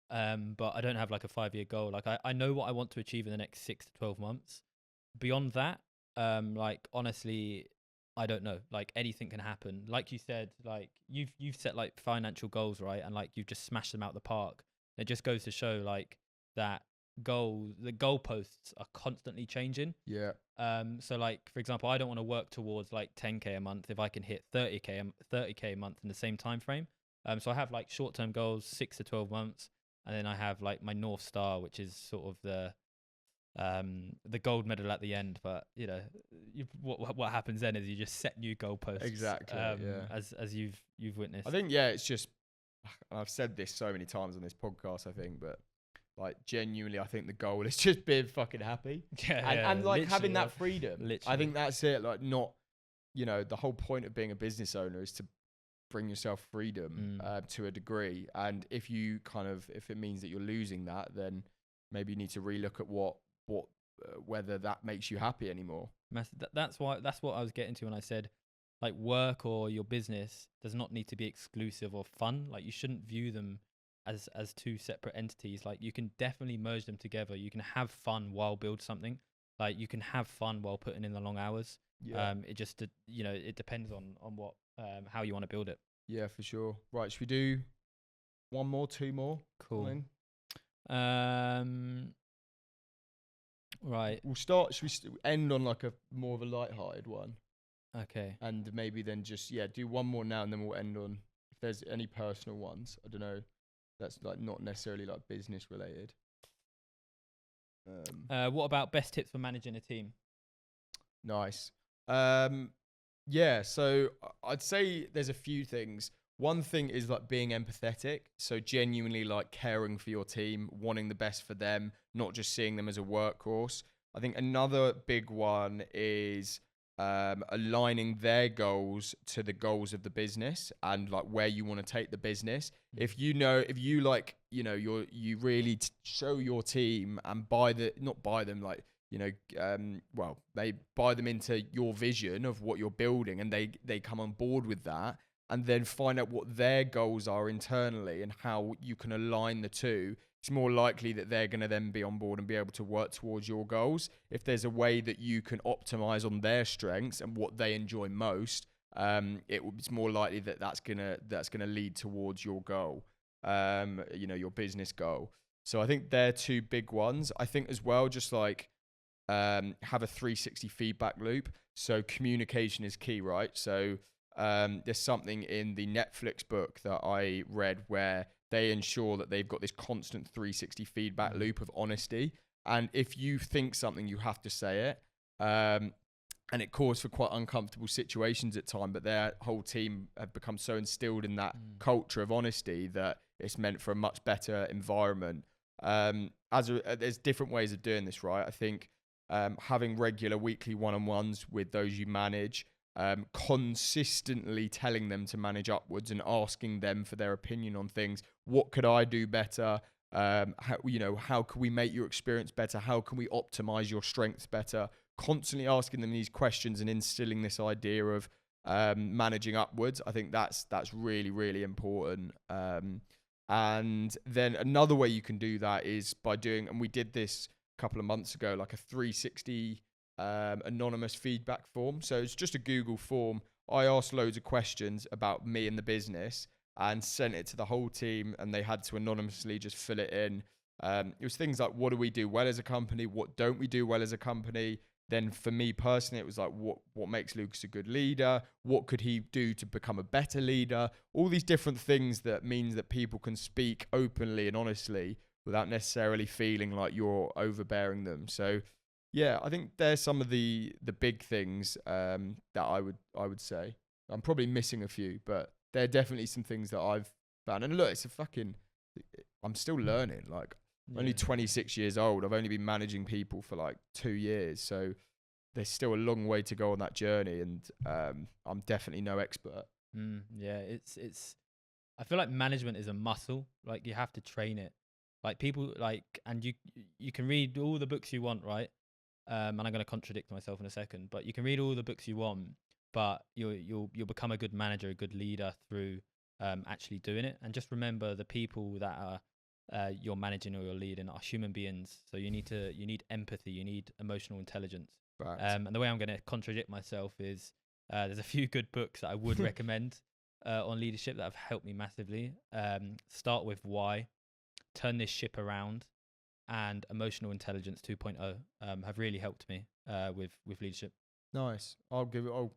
but I don't have like a 5-year goal. Like I know what I want to achieve in the next 6 to 12 months. Beyond that, like honestly, I don't know. Like anything can happen. Like you said, like you've set like financial goals, right? And like you've just smashed them out the park. It just goes to show like that the goalposts are constantly changing. Yeah. So like for example, I don't want to work towards like 10k a month if I can hit 30k a month in the same time frame. So I have like short-term goals, 6 to 12 months, and then I have like my North Star, which is sort of the gold medal at the end. But you know, what happens then is you just set new goalposts. Exactly. As you've witnessed. I think it's just, I've said this so many times on this podcast, I think, but like genuinely, I think the goal is just being fucking happy. And like having that freedom. Literally. I think that's it. Like not, the whole point of being a business owner is to bring yourself freedom to a degree. And if it means that you're losing that, then maybe you need to relook at whether that makes you happy anymore. That's what I was getting to when I said like work or your business does not need to be exclusive or fun. Like you shouldn't view them as two separate entities. Like you can definitely merge them together. You can have fun while build something. Like you can have fun while putting in the long hours. Yeah. It just it depends on what how you want to build it. Yeah, for sure. Right, should we do one more, two more? Cool. Right. Should we end on like a more of a light-hearted one? Okay. And maybe then just, do one more now, and then we'll end on, if there's any personal ones, I don't know, that's like not necessarily like business related. What about best tips for managing a team? Nice. So I'd say there's a few things. One thing is like being empathetic. So genuinely like caring for your team, wanting the best for them, not just seeing them as a workhorse. I think another big one is aligning their goals to the goals of the business and like where you want to take the business. If you really show your team and they buy them into your vision of what you're building, and they come on board with that, and then find out what their goals are internally and how you can align the two, it's more likely that they're going to then be on board and be able to work towards your goals. If there's a way that you can optimize on their strengths and what they enjoy most, it's more likely that that's gonna lead towards your goal, your business goal. So I think they're two big ones. I think as well, just like have a 360 feedback loop. So communication is key, right? So there's something in the Netflix book that I read where they ensure that they've got this constant 360 feedback loop of honesty. And if you think something, you have to say it. And it calls for quite uncomfortable situations at times, but their whole team have become so instilled in that culture of honesty that it's meant for a much better environment. There's different ways of doing this, right? I think having regular weekly one-on-ones with those you manage, consistently telling them to manage upwards and asking them for their opinion on things. What could I do better? How can we make your experience better? How can we optimize your strengths better? Constantly asking them these questions and instilling this idea of managing upwards. I think that's really, really important. And then another way you can do that is by doing, and we did this a couple of months ago, like a 360 anonymous feedback form. So it's just a Google form. I asked loads of questions about me and the business and sent it to the whole team, and they had to anonymously just fill it in. It was things like, what do we do well as a company? What don't we do well as a company? Then for me personally, it was like, what makes Lucas a good leader? What could he do to become a better leader? All these different things that means that people can speak openly and honestly without necessarily feeling like you're overbearing them. So yeah, I think there's some of the big things that I would say. I'm probably missing a few, but there are definitely some things that I've found. And look, I'm still learning. Like, I'm only 26 years old. I've only been managing people for like 2 years. So there's still a long way to go on that journey. And I'm definitely no expert. It's I feel like management is a muscle. Like you have to train it. Like people and you can read all the books you want, right? And I'm going to contradict myself in a second, but you can read all the books you want, but you'll become a good manager, a good leader through actually doing it. And just remember, the people that are you're managing or you're leading are human beings. So you need empathy, you need emotional intelligence. Right. And the way I'm going to contradict myself is There's a few good books that I would recommend on leadership that have helped me massively. Start with Why, Turn This Ship Around, and Emotional Intelligence 2.0 have really helped me with leadership. Nice. I'll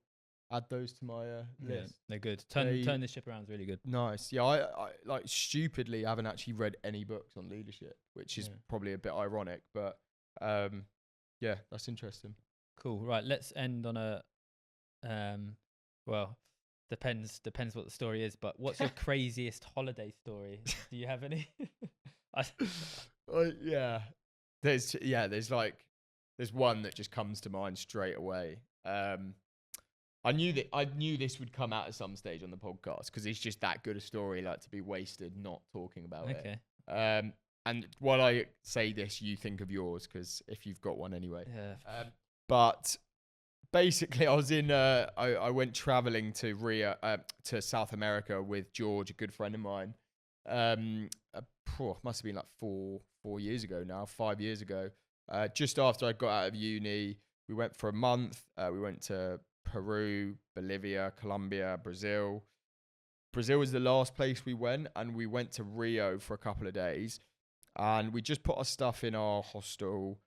add those to my Yeah, list. they're good. Turn This Ship Around is really good. Nice. Yeah, I like stupidly haven't actually read any books on leadership, which is probably a bit ironic, but yeah, that's interesting. Cool. Right, let's end on a well, depends what the story is, but what's your craziest holiday story? Do you have any? Yeah. There's one that just comes to mind straight away. I knew this would come out at some stage on the podcast because it's just that good a story, like, to be wasted not talking about it. And while I say this, you think of yours, because if you've got one anyway. Yeah. But basically, I was in. I went traveling to Rio, to South America with George, a good friend of mine. Must have been like 4 years ago now, 5 years ago. Just after I got out of uni, we went for a month. We went to Peru, Bolivia, Colombia, Brazil. Brazil was the last place we went, and we went to Rio for a couple of days. And we just put our stuff in our hostel.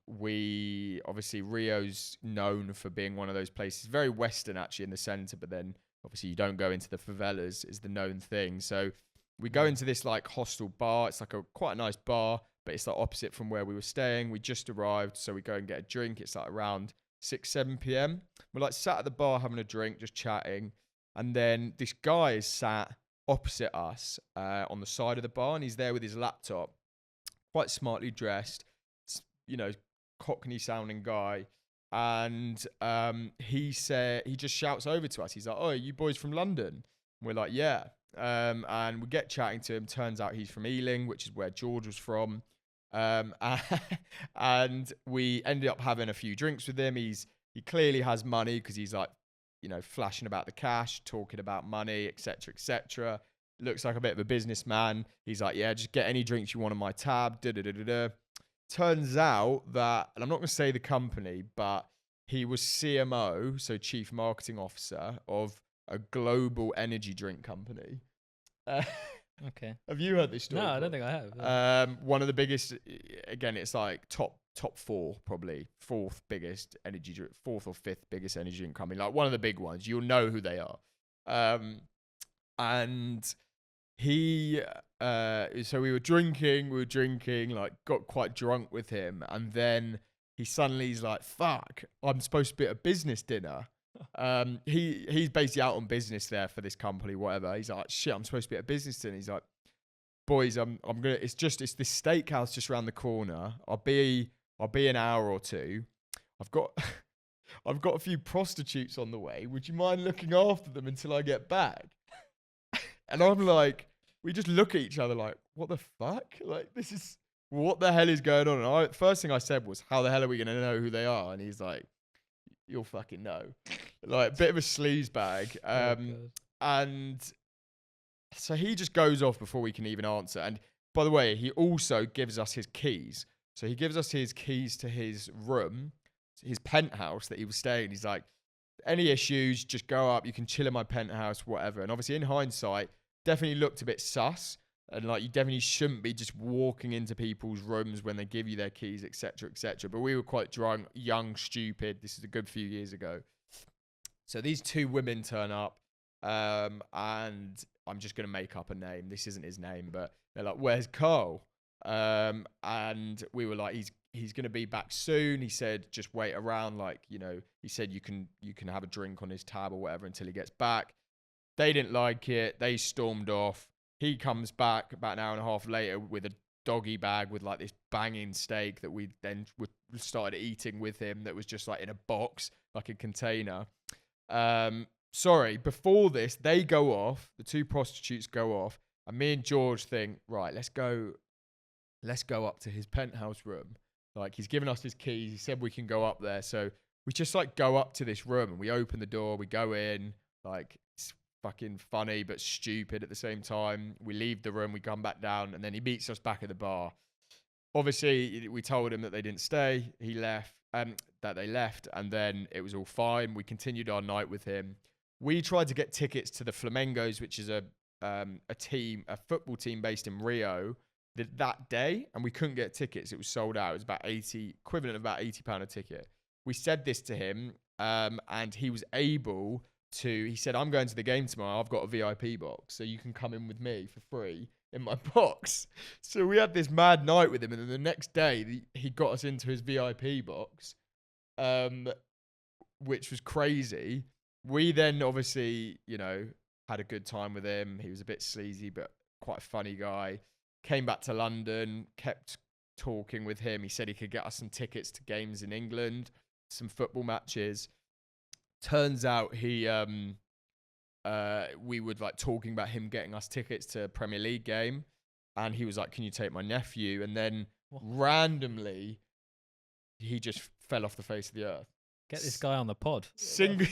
We obviously, Rio's known for being one of those places, very Western actually in the center, but then obviously you don't go into the favelas is the known thing. So we go into this like hostel bar. It's like quite a nice bar, but it's like opposite from where we were staying. We just arrived, so we go and get a drink. It's like around 6-7 p.m. We're like sat at the bar having a drink, just chatting, and then this guy is sat opposite us on the side of the bar, and he's there with his laptop, quite smartly dressed, Cockney sounding guy. And he just shouts over to us. He's like, "Oh, are you boys from London?" And we're like, "Yeah." And we get chatting to him. Turns out he's from Ealing, which is where George was from. And we ended up having a few drinks with him. He clearly has money because he's like, flashing about the cash, talking about money, etc., etc. Looks like a bit of a businessman. He's like, "Yeah, just get any drinks you want on my tab." Turns out that, and I'm not going to say the company, but he was CMO, so Chief Marketing Officer of a global energy drink company. Okay. Have you heard this story? No, I don't think I have. One of the biggest, again, it's like top four, probably fourth or fifth biggest energy drink company, like one of the big ones. You'll know who they are. And he, so we were drinking, like got quite drunk with him, and then he's like, "Fuck, I'm supposed to be at a business dinner." He's basically out on business there for this company, whatever. He's like, "Shit, I'm supposed to be at a business dinner." He's like, "Boys, I'm gonna. It's this steakhouse just around the corner. I'll be an hour or two. I've got a few prostitutes on the way. Would you mind looking after them until I get back?" And I'm like, we just look at each other like, what the fuck? Like, what the hell is going on? And first thing I said was, "How the hell are we gonna know who they are?" And he's like, "You'll fucking know." Like, a bit of a sleaze bag. And so he just goes off before we can even answer. And by the way, he also gives us his keys. So he gives us his keys to his room, his penthouse that he was staying in. He's like, "Any issues, just go up. You can chill in my penthouse, whatever." And obviously, in hindsight, definitely looked a bit sus. And like, you definitely shouldn't be just walking into people's rooms when they give you their keys, etc., etc. But we were quite drunk, young, stupid. This is a good few years ago. So these two women turn up, and I'm just going to make up a name. This isn't his name, but they're like, "Where's Carl?" And we were like, he's going to be back soon. He said, "Just wait around." Like, he said you can have a drink on his tab or whatever until he gets back. They didn't like it. They stormed off. He comes back about an hour and a half later with a doggy bag with like this banging steak that we then started eating with him, that was just like in a box, like a container. Sorry, before this, they go off, the two prostitutes go off, and me and George think, right, let's go up to his penthouse room. Like, he's given us his keys. He said we can go up there. So we just like go up to this room and we open the door, we go in, like, it's fucking funny but stupid at the same time. We leave the room, we come back down, and then he meets us back at the bar. Obviously, we told him that they didn't stay. He left. that they left, and then it was all fine. We continued our night with him. We tried to get tickets to the Flamingos, which is a football team based in Rio, that day, and we couldn't get tickets. It was sold out. It was about equivalent of about £80 a ticket. We said this to him, and he was able to. He said, "I'm going to the game tomorrow. I've got a VIP box, so you can come in with me for free in my box." So we had this mad night with him, and then the next day he got us into his VIP box, which was crazy. We then obviously, had a good time with him. He was a bit sleazy, but quite a funny guy. Came back to London, kept talking with him. He said he could get us some tickets to games in England, some football matches. Turns out we were like talking about him getting us tickets to a Premier League game, and he was like, "Can you take my nephew?" And then randomly, he just fell off the face of the earth. Get this guy on the pod. Single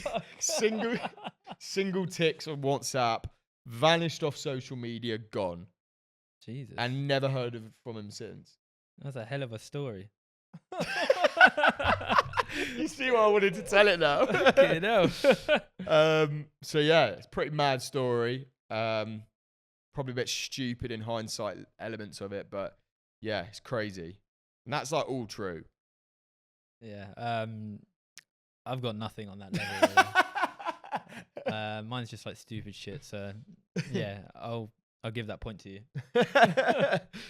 ticks on WhatsApp, vanished off social media, gone. Jesus. And never heard from him since. That's a hell of a story. You see why I wanted to tell it now? Okay, no. So yeah, it's a pretty mad story. Probably a bit stupid in hindsight, elements of it, but yeah, it's crazy. And that's like all true. Yeah. I've got nothing on that level. Mine's just like stupid shit. So yeah, I'll give that point to you.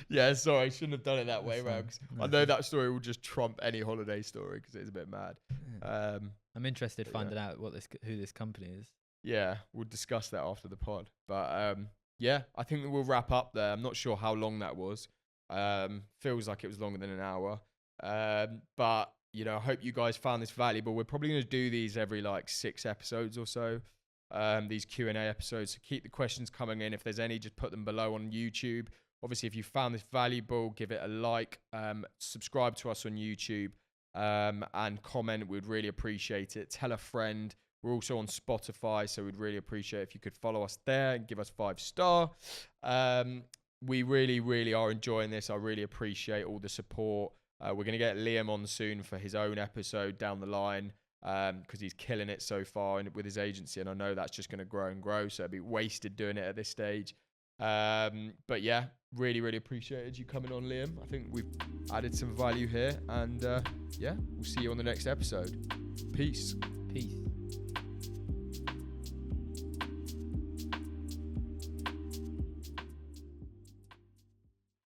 Yeah, sorry, I shouldn't have done it that way, man. No. I know that story will just trump any holiday story because it's a bit mad. Yeah. I'm interested finding out who this company is. Yeah, we'll discuss that after the pod. But yeah, I think we'll wrap up there. I'm not sure how long that was. Feels like it was longer than an hour. But I hope you guys found this valuable. We're probably going to do these every like 6 episodes or so. These Q&A episodes. So keep the questions coming in. If there's any, just put them below on YouTube. Obviously, if you found this valuable, give it a like. Subscribe to us on YouTube and comment. We'd really appreciate it. Tell a friend. We're also on Spotify, so we'd really appreciate if you could follow us there and give us 5-star. We really, really are enjoying this. I really appreciate all the support. We're going to get Liam on soon for his own episode down the line because he's killing it so far with his agency, and I know that's just going to grow and grow, so it'd be wasted doing it at this stage. But yeah, really, really appreciated you coming on, Liam. I think we've added some value here, and yeah, we'll see you on the next episode. Peace. Peace.